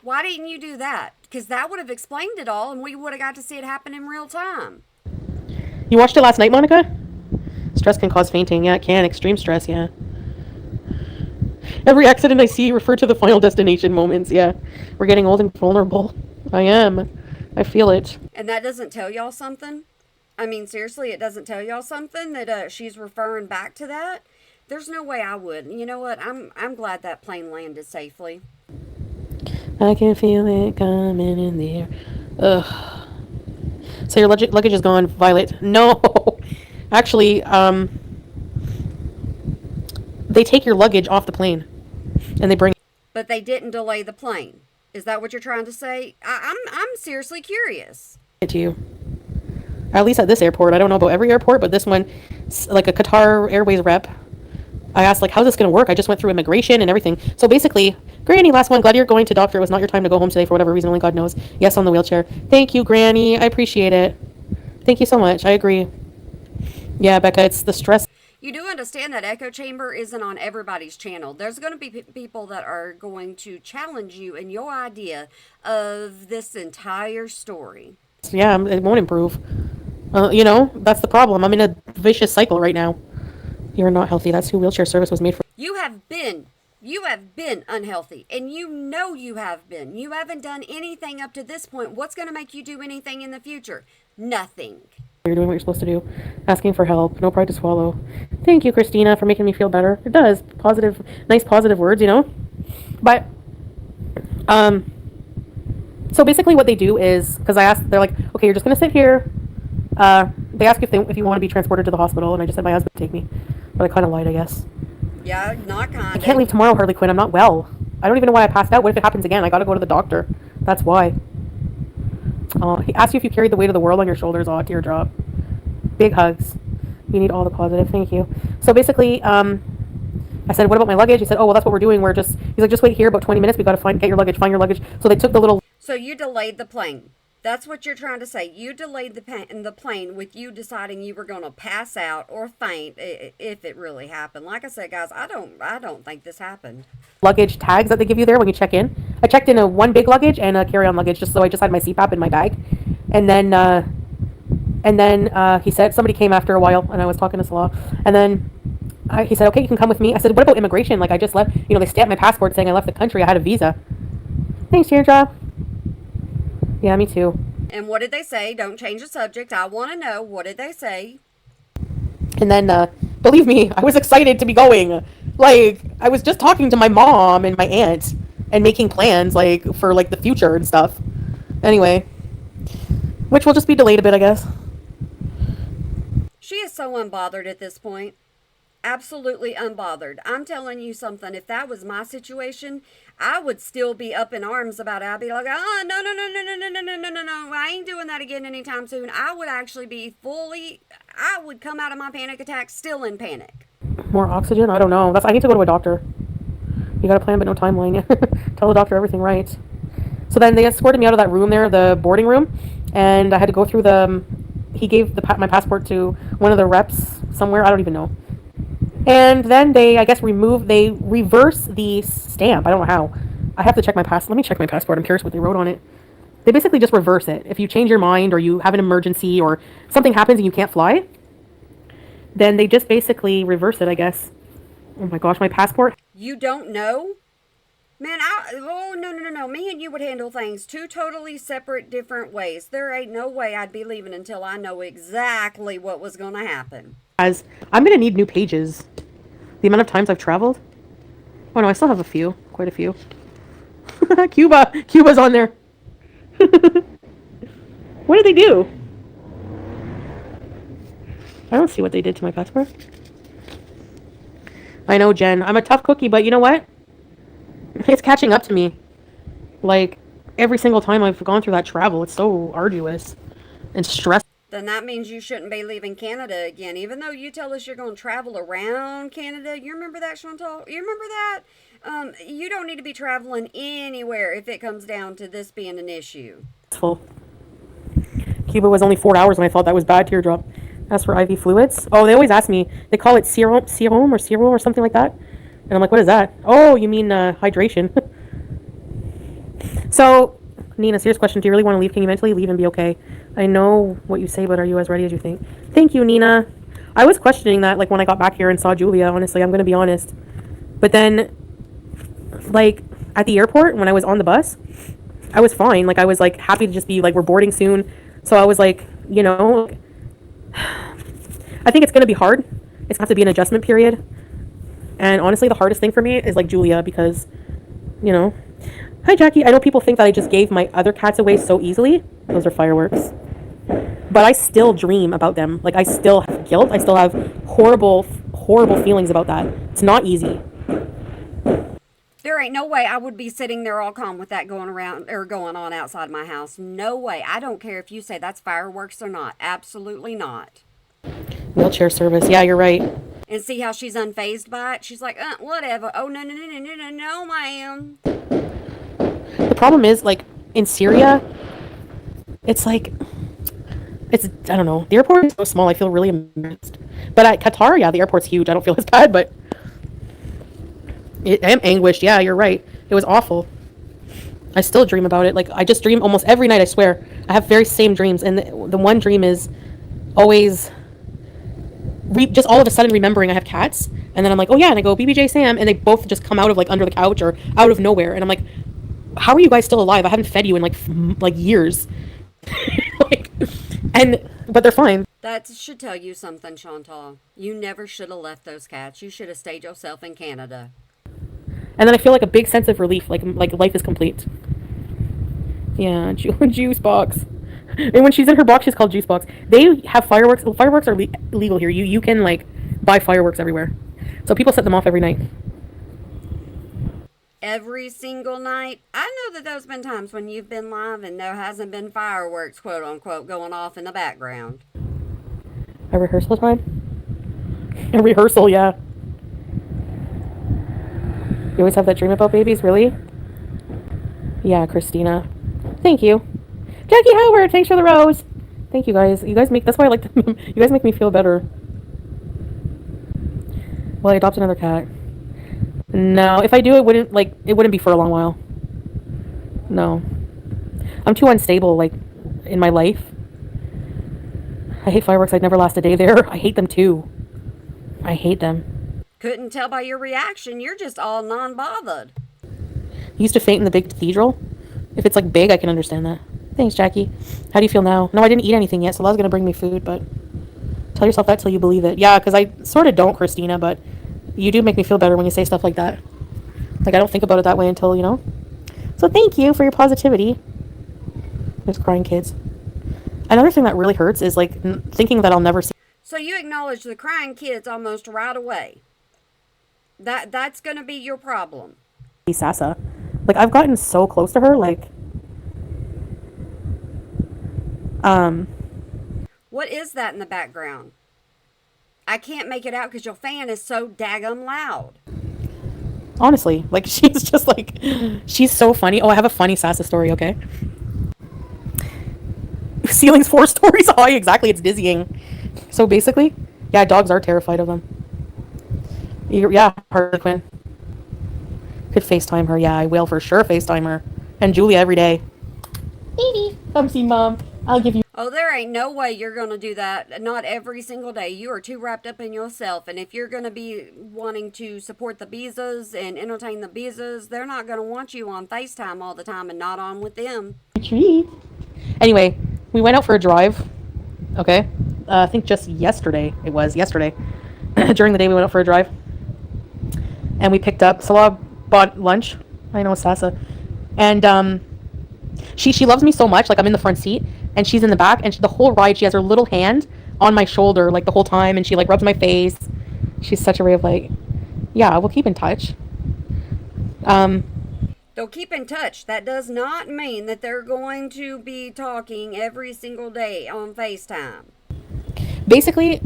Why didn't you do that? Because that would have explained it all, and we would have got to see it happen in real time. You watched it last night, Monica? Stress can cause fainting. Yeah, it can. Extreme stress, yeah. Every accident I see refer to the final destination moments. Yeah. We're getting old and vulnerable. I am. I feel it. And that doesn't tell y'all something? I mean, seriously, it doesn't tell y'all something that she's referring back to that? There's no way I would. You know what? I'm glad that plane landed safely. I can feel it coming in the air. Ugh. So your luggage is gone, Violet. No. Actually, they take your luggage off the plane, and they bring But they didn't delay the plane. Is that what you're trying to say? I'm seriously curious. it to you. At least at this airport. I don't know about every airport, but this one, like a Qatar Airways rep, I asked, like, how's this going to work? I just went through immigration and everything. So basically, Granny, last one, glad you're going to doctor. It was not your time to go home today for whatever reason. Only God knows. Yes, on the wheelchair. Thank you, Granny. I appreciate it. Thank you so much. I agree. Yeah, Becca, it's the stress. You do understand that echo chamber isn't on everybody's channel. There's going to be people that are going to challenge you in your idea of this entire story. Yeah, it won't improve. You know, that's the problem. I'm in a vicious cycle right now. You're not healthy. That's who wheelchair service was made for. You have been unhealthy, and you know you have been. You haven't done anything up to this point. What's going to make you do anything in the future? Nothing. You're doing what you're supposed to do. Asking for help. No pride to swallow. Thank you, Christina, for making me feel better. It does. Positive, nice positive words, you know? But, so basically what they do is, because I asked, they're like, okay, you're just going to sit here. They ask if you want to be transported to the hospital, and I just said my husband would take me. But I kind of lied, I guess. Yeah, not kind of. I can't leave tomorrow, Harley Quinn. I'm not well. I don't even know why I passed out. What if it happens again? I got to go to the doctor. That's why. He asked you if you carried the weight of the world on your shoulders. Oh, teardrop. Big hugs. You need all the positive. Thank you. So basically, I said, what about my luggage? He said, oh, well, that's what we're doing. He's like, just wait here about 20 minutes. We got to find your luggage. So they took the little. So you delayed the plane. That's what you're trying to say. You delayed the plane with you deciding you were going to pass out or faint if it really happened. Like I said, guys, I don't think this happened. Luggage tags that they give you there when you check in. I checked in one big luggage and a carry-on luggage, so I just had my CPAP in my bag. And then he said, somebody came after a while, and I was talking to Salah. And then he said, okay, you can come with me. I said, what about immigration? Like, I just left, they stamped my passport saying I left the country. I had a visa. Thanks, Teardrop. Yeah, me too. And what did they say? Don't change the subject. I want to know. What did they say? And then, believe me, I was excited to be going. Like, I was just talking to my mom and my aunt and making plans, like, for, like, the future and stuff. Anyway, which will just be delayed a bit, I guess. She is so unbothered at this point. Absolutely unbothered. I'm telling you something. If that was my situation, I would still be up in arms about it. I'd be like, oh, no. I ain't doing that again anytime soon. I would actually be I would come out of my panic attack still in panic. More oxygen? I don't know. I need to go to a doctor. You got a plan but no timeline. Tell the doctor everything right. So then they escorted me out of that room there, the boarding room, and I had to go through he gave my passport to one of the reps somewhere. I don't even know. And then they, I guess, reverse the stamp. I don't know how. I have to check my passport. Let me check my passport. I'm curious what they wrote on it. They basically just reverse it. If you change your mind or you have an emergency or something happens and you can't fly, then they just basically reverse it, I guess. Oh my gosh, my passport. You don't know? Man, no. Me and you would handle things two totally separate, different ways. There ain't no way I'd be leaving until I know exactly what was going to happen. As I'm going to need new pages. The amount of times I've traveled. Oh no, I still have quite a few. Cuba's on there. What did they do? I don't see what they did to my passport. I know, Jen. I'm a tough cookie, but you know what? It's catching up to me. Like, every single time I've gone through that travel, it's so arduous and stressful. Then that means you shouldn't be leaving Canada again. Even though you tell us you're going to travel around Canada, you remember that, Chantal? You remember that? You don't need to be traveling anywhere if it comes down to this being an issue. It's full. Cuba was only 4 hours, and I thought that was bad. Teardrop. As for IV fluids, oh, they always ask me. They call it serum or something like that. And I'm like, what is that? Oh, you mean hydration? So, Nina, serious question. Do you really want to leave? Can you mentally leave and be okay? I know what you say, but are you as ready as you think? Thank you, Nina. I was questioning that, like, when I got back here and saw Julia, honestly. I'm going to be honest. But then, like, at the airport, when I was on the bus, I was fine. Like, I was, like, happy to just be, like, we're boarding soon. So I was like, you know, I think it's going to be hard. It's going to have to be an adjustment period. And honestly, the hardest thing for me is, like, Julia, because, you know. Hi, Jackie. I know people think that I just gave my other cats away so easily. Those are fireworks. But I still dream about them. Like, I still have guilt. I still have horrible, horrible feelings about that. It's not easy. There ain't no way I would be sitting there all calm with that going around or going on outside my house. No way. I don't care if you say that's fireworks or not. Absolutely not. Wheelchair service. Yeah, you're right. And see how she's unfazed by it? She's like, whatever. Oh, no, ma'am. The problem is, like, in Syria, it's like, I don't know. The airport is so small, I feel really embarrassed. But at Qatar, yeah, the airport's huge. I don't feel as bad, but I am anguished. Yeah, you're right. It was awful. I still dream about it. Like, I just dream almost every night, I swear. I have very same dreams. And the one dream is always just all of a sudden remembering I have cats. And then I'm like, oh yeah, and I go, BBJ Sam, and they both just come out of, like, under the couch or out of nowhere. And I'm like, how are you guys still alive? I haven't fed you in, like years. But they're fine. That should tell you something, Chantal. You never should have left those cats. You should have stayed yourself in Canada. And then I feel like a big sense of relief, like life is complete. Yeah, juice box. And when she's in her box, she's called juice box. They have fireworks. Well, fireworks are legal here. You can, like, buy fireworks everywhere. So people set them off every night. Every single night. I know that there's been times when you've been live and there hasn't been fireworks, quote unquote, going off in the background. A rehearsal time? A rehearsal, yeah. You always have that dream about babies, really? Yeah, Christina. Thank you. Jackie Howard, thanks for the rose. Thank you guys. That's why I like to, you guys make me feel better. Well, I adopt another cat. No, if I do, it wouldn't be for a long while. No. I'm too unstable, like, in my life. I hate fireworks. I'd never last a day there. I hate them too. I hate them. Couldn't tell by your reaction. You're just all non-bothered. You used to faint in the big cathedral? If it's, like, big, I can understand that. Thanks, Jackie. How do you feel now? No, I didn't eat anything yet, so La's gonna bring me food, but tell yourself that till you believe it. Yeah, because I sort of don't, Christina, but you do make me feel better when you say stuff like that. Like, I don't think about it that way until, you know? So thank you for your positivity. There's crying kids. Another thing that really hurts is, like, thinking that I'll never see. So you acknowledge the crying kids almost right away. That's going to be your problem. Sasa. Like, I've gotten so close to her, like, What is that in the background? I can't make it out because your fan is so daggum loud. Honestly, like, she's just, like, she's so funny. Oh, I have a funny Sasa story, okay? Ceiling's 4 stories high, exactly, it's dizzying. So basically, yeah, dogs are terrified of them. Yeah, Harlequin. Could FaceTime her, yeah, I will for sure FaceTime her. And Julia every day. Baby, come see Mom. I'll give you... Oh, there ain't no way you're going to do that. Not every single day. You are too wrapped up in yourself. And if you're going to be wanting to support the Beezas and entertain the Beezas, they're not going to want you on FaceTime all the time and not on with them. Treat. Anyway, we went out for a drive. Okay? I think just yesterday. It was yesterday. During the day, we went out for a drive. And we picked up... Salah bought lunch. I know, Sasa. And, She loves me so much. Like, I'm in the front seat and she's in the back, and the whole ride she has her little hand on my shoulder, like, the whole time, and she, like, rubs my face. She's such a ray of light. Yeah, we'll keep in touch. They'll keep in touch. That does not mean that they're going to be talking every single day on FaceTime. Basically,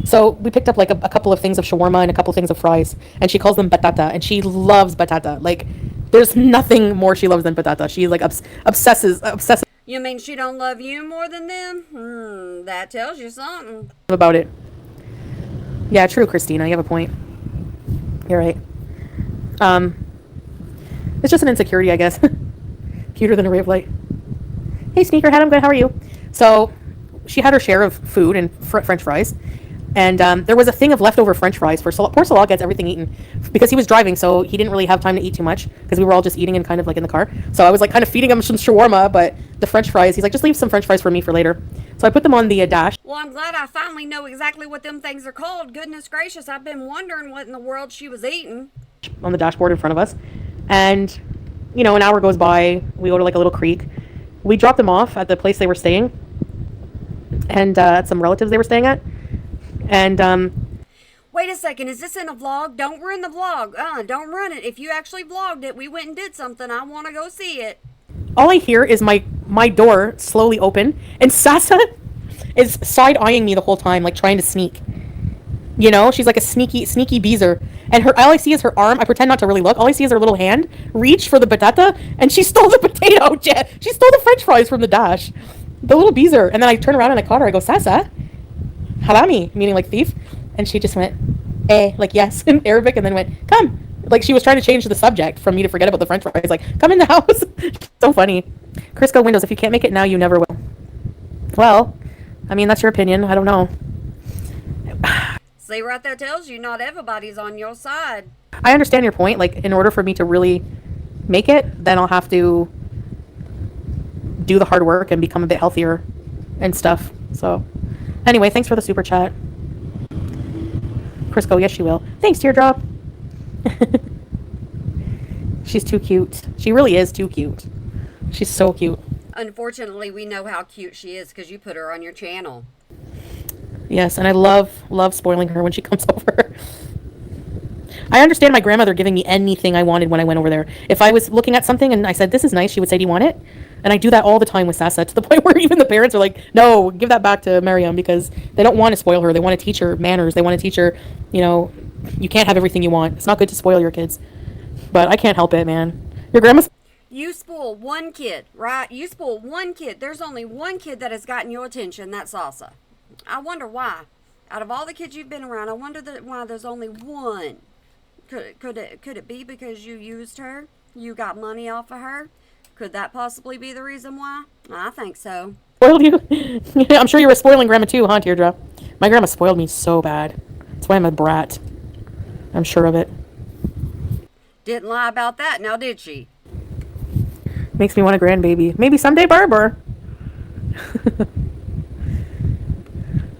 so we picked up like a couple of things of shawarma and a couple of things of fries, and she calls them batata, and she loves batata. Like, there's nothing more she loves than batata. She like obsesses You mean she don't love you more than them? That tells you something. about it. Yeah, true, Christina. You have a point. You're right. It's just an insecurity, I guess. Cuter than a ray of light. Hey, Sneakerhead, I'm good. How are you? So, she had her share of food and French fries. And there was a thing of leftover French fries for Salah. Poor Salah gets everything eaten because he was driving, so he didn't really have time to eat too much because we were all just eating and kind of like in the car. So I was like kind of feeding him some shawarma, but the French fries, he's like, just leave some French fries for me for later. So I put them on the dash. Well, I'm glad I finally know exactly what them things are called. Goodness gracious, I've been wondering what in the world she was eating. On the dashboard in front of us. And, you know, an hour goes by. We go to like a little creek. We dropped them off at the place they were staying and at some relatives they were staying at. And Wait a second, is this in a vlog? Don't ruin the vlog. Don't run it. If you actually vlogged it, we went and did something. I want to go see it. all I hear is my door slowly open, and Sasa is side-eyeing me the whole time, like trying to sneak. You know, she's like a sneaky beezer. And all I see is her arm. I pretend not to really look. All I see is her little hand reach for the batata, and she stole the potato. She stole the French fries from the dash. The little beezer. And then I turn around and I caught her. I go, Sasa, harami, meaning like thief. And she just went, like yes, in Arabic, and then went, come. Like she was trying to change the subject from me to forget about the French fries. Like, come in the house. So funny. Crisco Windows, if you can't make it now, you never will. Well, I mean, that's your opinion. I don't know. See, right there tells you not everybody's on your side. I understand your point. Like, in order for me to really make it, then I'll have to do the hard work and become a bit healthier and stuff. So, anyway, thanks for the super chat. Crisco, yes, she will. Thanks, Teardrop. She's too cute. She really is too cute. She's so cute. Unfortunately, we know how cute she is because you put her on your channel. Yes, and I love spoiling her when she comes over. I understand my grandmother giving me anything I wanted when I went over there. If I was looking at something and I said, this is nice, she would say, do you want it? And I do that all the time with Sasa, to the point where even the parents are like, no, give that back to Miriam, because they don't want to spoil her. They want to teach her manners. They want to teach her, you know, you can't have everything you want. It's not good to spoil your kids. But I can't help it, man. Your grandma's... You spoil one kid, right? You spoil one kid. There's only one kid that has gotten your attention. That's Salsa. I wonder why. Out of all the kids you've been around, I wonder why there's only one. Could it be because you used her? You got money off of her? Could that possibly be the reason why? I think so. Spoiled you? I'm sure you were spoiling grandma too, huh, Teardrop? My grandma spoiled me so bad. That's why I'm a brat. I'm sure of it. Didn't lie about that, now did she? Makes me want a grandbaby. Maybe someday Barber.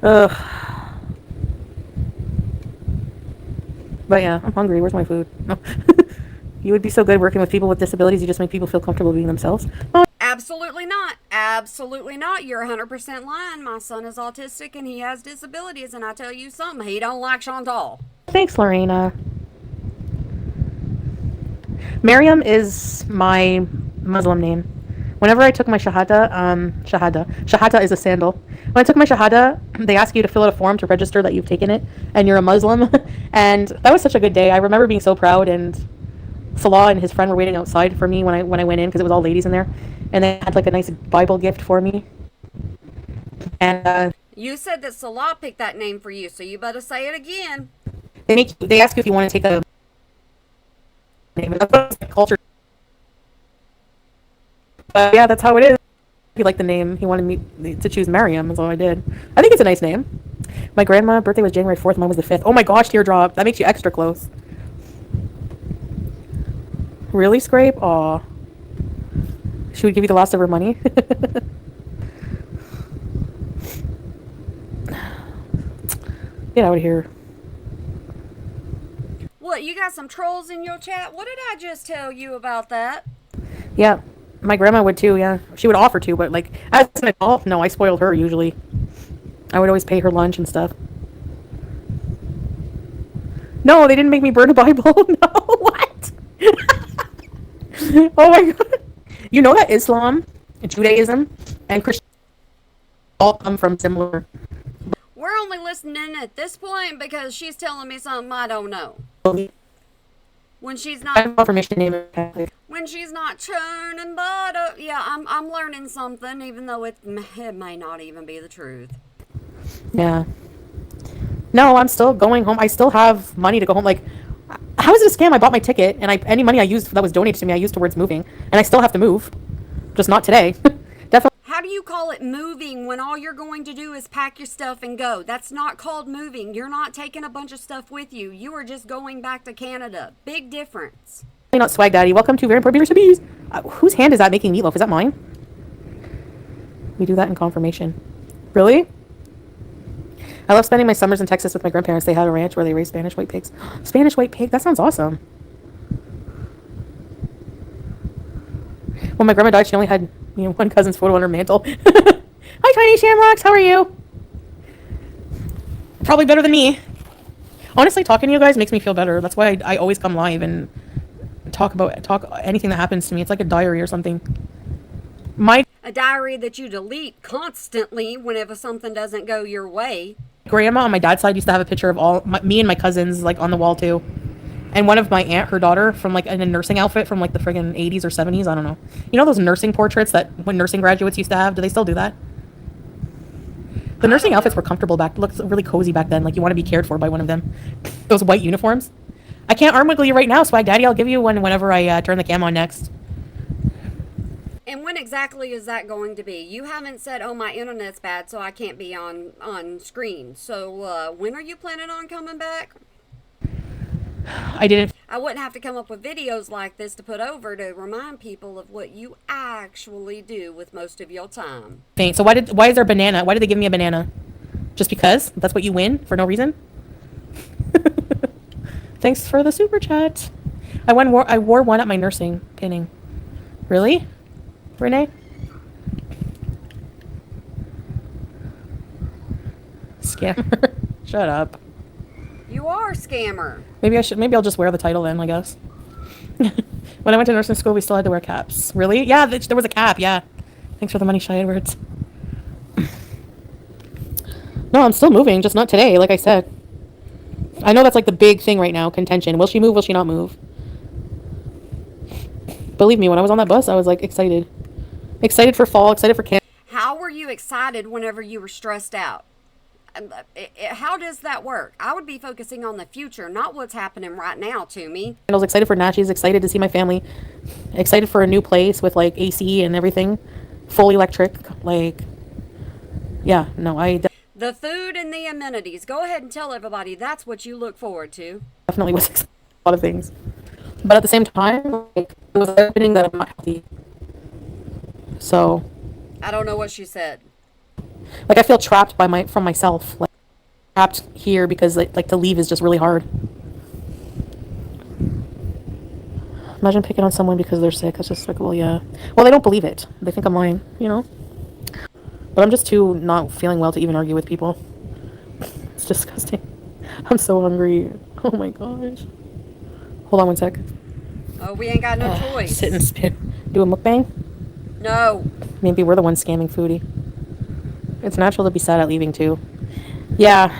Ugh. But yeah, I'm hungry. Where's my food? You would be so good working with people with disabilities. You just make people feel comfortable being themselves. Oh. Absolutely not. Absolutely not. You're 100% lying. My son is autistic and he has disabilities, and I tell you something, he don't like Chantal. Thanks, Lorena. Miriam is my Muslim name. Whenever I took my shahada is a sandal. When I took my shahada, they ask you to fill out a form to register that you've taken it and you're a Muslim. And that was such a good day. I remember being so proud, and Salah and his friend were waiting outside for me when I went in, because it was all ladies in there, and they had like a nice Bible gift for me. And you said that Salah picked that name for you, so you better say it again. they ask you if you want to take a name. That's culture. But yeah, that's how it is. He liked the name. He wanted me to choose Mariam, so I did. I think it's a nice name. My grandma birthday was January 4th. Mine was the 5th. Oh my gosh, Teardrop. That makes you extra close. Really, Scrape? Aw. She would give you the last of her money? Get out of here. What, you got some trolls in your chat? What did I just tell you about that? Yeah, my grandma would too, yeah. She would offer to, but like, as an adult, no, I spoiled her usually. I would always pay her lunch and stuff. No, they didn't make me burn a Bible. No, what? Oh my god. You know that Islam, Judaism, and Christianity all come from similar. We're only listening at this point because she's telling me something I don't know. When she's not Confirmation name of Catholic. when she's not churning butter, yeah, I'm learning something, even though it may not even be the truth. Yeah. No, I'm still going home. I still have money to go home. Like, how is it a scam? I bought my ticket, and any money I used that was donated to me, I used towards moving, and I still have to move, just not today. Definitely. How do you call it moving when all you're going to do is pack your stuff and go? That's not called moving. You're not taking a bunch of stuff with you. You are just going back to Canada. Big difference. Not Swag Daddy. Welcome to Very Important Recipes. Whose hand is that making meatloaf? Is that mine? We do that in confirmation. Really? I love spending my summers in Texas with my grandparents. They had a ranch where they raised Spanish white pigs. Spanish white pig? That sounds awesome. When my grandma died, she only had one cousin's photo on her mantle. Hi, Tiny Shamrocks. How are you? Probably better than me. Honestly, talking to you guys makes me feel better. That's why I always come live and talk anything that happens to me. It's like a diary or something. A diary that you delete constantly whenever something doesn't go your way. Grandma on my dad's side used to have a picture of me and my cousins like on the wall too, and one of my aunt, her daughter, from like in a nursing outfit from like the friggin' 80s or 70s. I don't know. You know those nursing portraits that when nursing graduates used to have? Do they still do that? The nursing outfits were comfortable looked really cozy back then. Like you want to be cared for by one of them. Those white uniforms. I can't arm wiggle you right now, Swag Daddy. I'll give you one whenever I turn the cam on next. And when exactly is that going to be? You haven't said, oh, my internet's bad, so I can't be on screen. So when are you planning on coming back? I didn't. I wouldn't have to come up with videos like this to put over to remind people of what you actually do with most of your time. So why is there a banana? Why did they give me a banana? Just because? That's what you win for no reason? Thanks for the super chat. I wore one at my nursing pinning. Really? Renee? Scammer. Shut up. You are a scammer. Maybe I'll just wear the title then, I guess. When I went to nursing school, we still had to wear caps. Really? Yeah, there was a cap, yeah. Thanks for the money, Shy Edwards. No, I'm still moving, just not today, like I said. I know that's like the big thing right now, contention. Will she move, will she not move? Believe me, when I was on that bus, I was like excited. Excited for fall, excited for camp. How were you excited whenever you were stressed out? How does that work? I would be focusing on the future, not what's happening right now to me. I was excited for Natchies, excited to see my family, excited for a new place with like AC and everything, full electric. Like, yeah, no, the food and the amenities. Go ahead and tell everybody that's what you look forward to. Definitely was excited for a lot of things, but at the same time, like, it was happening that I'm not healthy. So, I don't know what she said. Like I feel trapped from myself, like trapped here because like to leave is just really hard. Imagine picking on someone because they're sick. It's just like, well, yeah. Well, they don't believe it. They think I'm lying, you know. But I'm just too not feeling well to even argue with people. It's disgusting. I'm so hungry. Oh my gosh. Hold on one sec. Oh, we ain't got no choice. Sit and spin. Do a mukbang? No. Maybe we're the ones scamming Foodie. It's natural to be sad at leaving too. Yeah.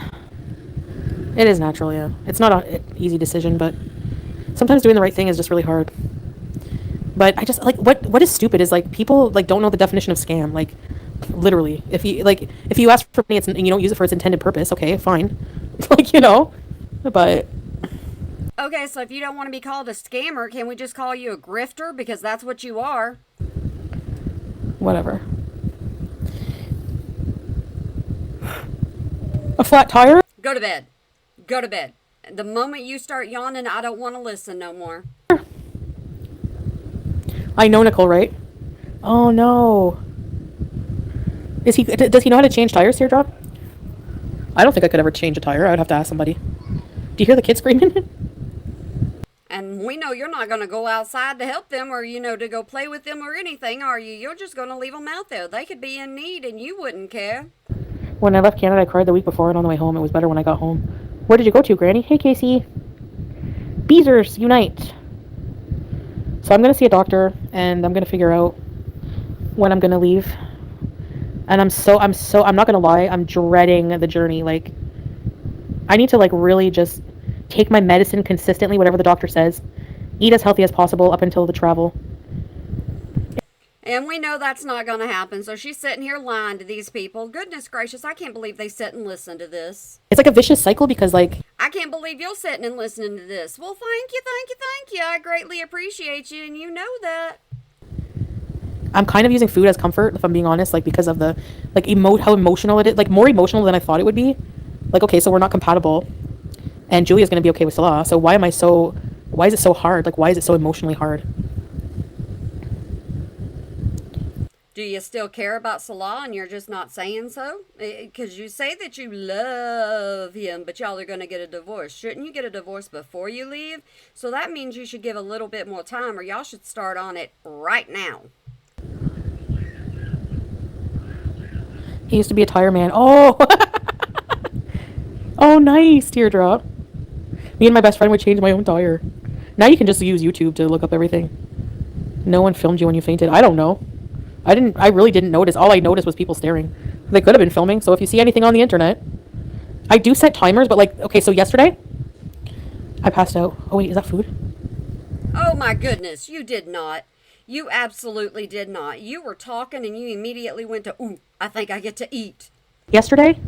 It is natural, yeah. It's not an easy decision, but sometimes doing the right thing is just really hard. But I just like what is stupid is like people like don't know the definition of scam. Like literally, if you ask for money and you don't use it for its intended purpose, okay, fine. Like, you know. But okay, so if you don't want to be called a scammer, can we just call you a grifter, because that's what you are? Whatever. A flat tire? Go to bed. Go to bed. The moment you start yawning, I don't want to listen no more. I know Nicole, right? Oh no. Does he know how to change tires, Teardrop? I don't think I could ever change a tire. I would have to ask somebody. Do you hear the kids screaming? And we know you're not going to go outside to help them or, to go play with them or anything, are you? You're just going to leave them out there. They could be in need and you wouldn't care. When I left Canada, I cried the week before, and on the way home, it was better when I got home. Where did you go to, Granny? Hey, Casey. Beezers, unite. So I'm gonna see a doctor, and I'm gonna figure out when I'm gonna leave. And I'm not gonna lie, I'm dreading the journey. Like, I need to like really just take my medicine consistently, whatever the doctor says, eat as healthy as possible up until the travel. And we know that's not going to happen. So she's sitting here lying to these people. Goodness gracious, I can't believe they sit and listen to this. It's like a vicious cycle because like I can't believe you're sitting and listening to this. Well, thank you, thank you, thank you. I greatly appreciate you, and you know that. I'm kind of using food as comfort, if I'm being honest, like because of the like how emotional it is, like more emotional than I thought it would be. Like, okay, so we're not compatible, and Julia's gonna be okay with Salah. So why is it so hard? Like, why is it so emotionally hard? Do you still care about Salah and you're just not saying so? Because you say that you love him, but y'all are going to get a divorce. Shouldn't you get a divorce before you leave? So that means you should give a little bit more time, or y'all should start on it right now. He used to be a tire man. Oh, oh, nice teardrop. Me and my best friend would change my own tire. Now you can just use YouTube to look up everything. No one filmed you when you fainted. I don't know. I really didn't notice. All I noticed was people staring. They could have been filming. So if you see anything on the internet, I do set timers, but like, okay, so yesterday I passed out. Oh wait, is that food? Oh my goodness, you did not. You absolutely did not. You were talking and you immediately went to, ooh, I think I get to eat. Yesterday,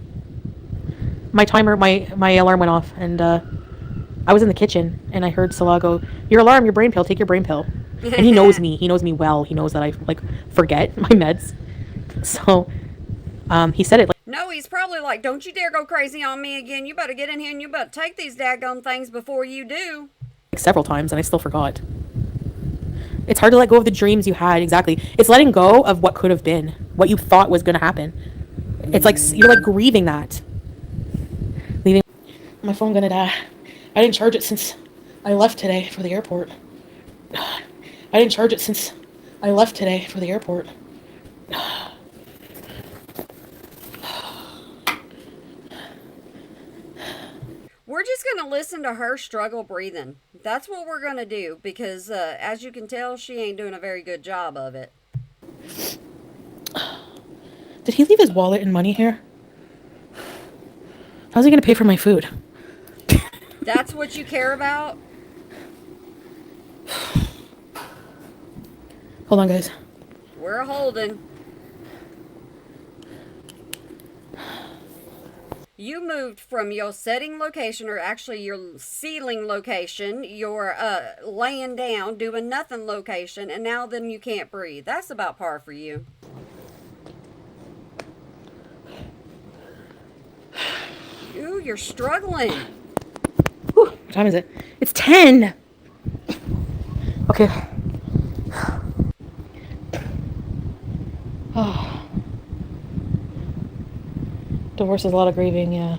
my alarm went off, and I was in the kitchen, and I heard Salah go, "Your alarm, your brain pill. Take your brain pill." And he knows me. He knows me well. He knows that I like forget my meds. So, he said it like No, he's probably like, don't you dare go crazy on me again. You better get in here and you better take these daggone things before you do. several times, and I still forgot. It's hard to let go of the dreams you had. Exactly. It's letting go of what could have been, what you thought was going to happen. It's like you're like grieving that. Leaving. My phone gonna die. I didn't charge it since I left today for the airport. I didn't charge it since I left today for the airport. We're just going to listen to her struggle breathing. That's what we're going to do because, as you can tell, she ain't doing a very good job of it. Did he leave his wallet and money here? How's he gonna pay for my food? That's what you care about? Hold on, guys. We're holding. You moved from your setting location, or actually your ceiling location, your laying down, doing nothing location, and now then you can't breathe. That's about par for you. Ooh, you're struggling. Whew, what time is it? It's 10. Okay. Oh. Divorce is a lot of grieving, yeah.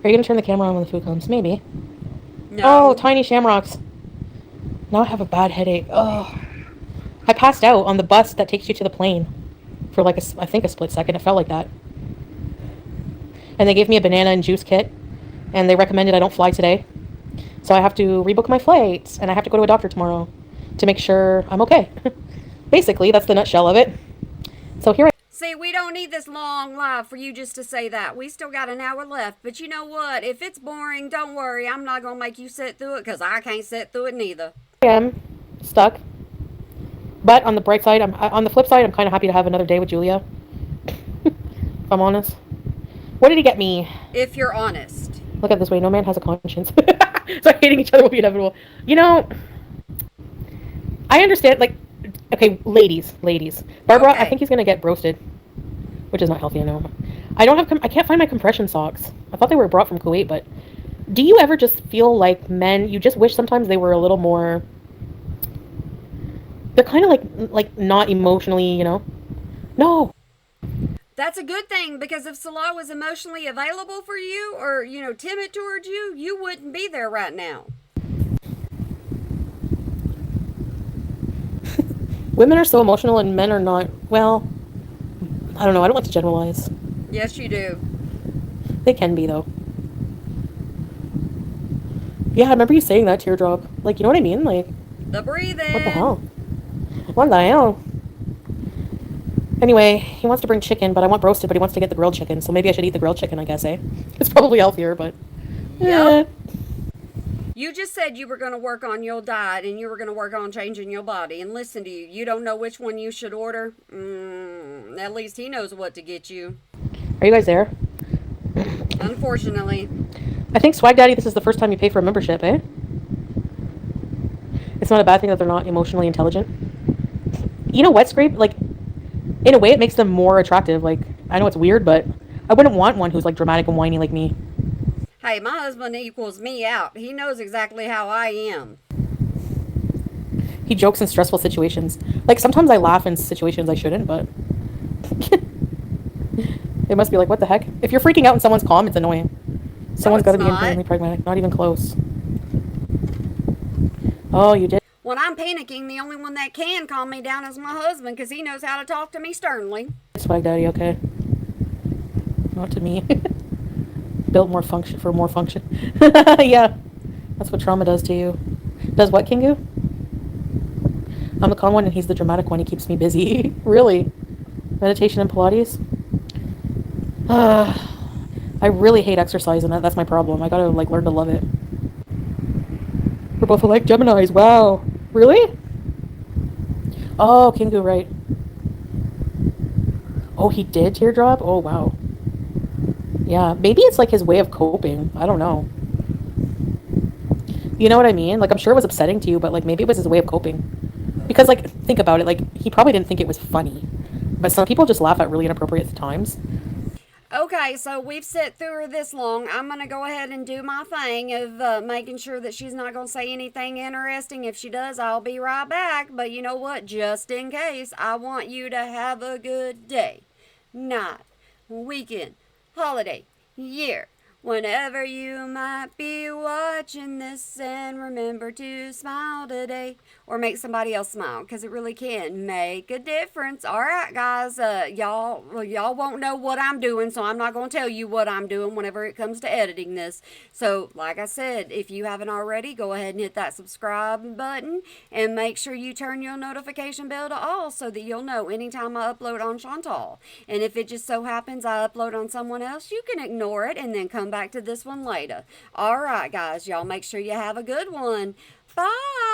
Are you gonna turn the camera on when the food comes? Maybe. No. Oh, tiny shamrocks. Now I have a bad headache. Oh. I passed out on the bus that takes you to the plane for like I think a split second. It felt like that. And they gave me a banana and juice kit, and they recommended I don't fly today. So I have to rebook my flights, and I have to go to a doctor tomorrow to make sure I'm okay. Basically, that's the nutshell of it. So here I See, we don't need this long live for you just to say that. We still got an hour left. But you know what? If it's boring, don't worry. I'm not going to make you sit through it because I can't sit through it neither. am stuck. But on the bright side, on the flip side, I'm kind of happy to have another day with Julia. If I'm honest. What did he get me? If you're honest. Look at it this way. No man has a conscience. So hating each other will be inevitable. You know, I understand. Like, okay, ladies. Barbara, Okay. I think he's gonna get roasted, which is not healthy. I know. I can't find my compression socks. I thought they were brought from Kuwait, but do you ever just feel like men? You just wish sometimes they were a little more. They're kind of like not emotionally, you know. No. That's a good thing because if Salah was emotionally available for you or, timid towards you, you wouldn't be there right now. Women are so emotional and men are not. Well, I don't know. I don't like to generalize. Yes, you do. They can be, though. Yeah, I remember you saying that, teardrop. Like, you know what I mean? Like, The breathing. What the hell? What the hell? Anyway, he wants to bring chicken, but I want roasted, but he wants to get the grilled chicken, so maybe I should eat the grilled chicken, I guess, eh? It's probably healthier, but... Yep. You just said you were going to work on your diet and you were going to work on changing your body. And listen to you. You don't know which one you should order? At least he knows what to get you. Are you guys there? Unfortunately. I think Swag Daddy, this is the first time you pay for a membership, eh? It's not a bad thing that they're not emotionally intelligent. You know what, Scrape? Like, in a way, it makes them more attractive. Like, I know it's weird, but I wouldn't want one who's, like, dramatic and whiny like me. Hey, my husband equals me out. He knows exactly how I am. He jokes in stressful situations. Like, sometimes I laugh in situations I shouldn't, but... It must be like, what the heck? If you're freaking out and someone's calm, it's annoying. Someone's got to be inherently pragmatic. Not even close. Oh, you did? When I'm panicking, the only one that can calm me down is my husband because he knows how to talk to me sternly. Swag Daddy, okay. Not to me. Built more function for more function. Yeah. That's what trauma does to you. Does what, Kingu? I'm the calm one and he's the dramatic one. He keeps me busy. Really? Meditation and Pilates? I really hate exercise and that's my problem. I gotta like learn to love it. We're both alike Geminis. Wow. Really? Oh, Kingu, right. Oh, he did teardrop? Oh, wow. Yeah, maybe it's like his way of coping. I don't know. You know what I mean? Like, I'm sure it was upsetting to you, but like maybe it was his way of coping. Because like, think about it. Like, he probably didn't think it was funny. But some people just laugh at really inappropriate times. Okay, so we've sat through her this long. I'm going to go ahead and do my thing of making sure that she's not going to say anything interesting. If she does, I'll be right back. But you know what? Just in case, I want you to have a good day, night, weekend, holiday, year. Whenever you might be watching this, and remember to smile today or make somebody else smile because it really can make a difference. All right, guys, y'all won't know what I'm doing, so I'm not going to tell you what I'm doing whenever it comes to editing this. So, like I said, if you haven't already, go ahead and hit that subscribe button and make sure you turn your notification bell to all so that you'll know anytime I upload on Chantal. And if it just so happens I upload on someone else, you can ignore it and then come back to this one later. All right, guys, y'all make sure you have a good one. Bye.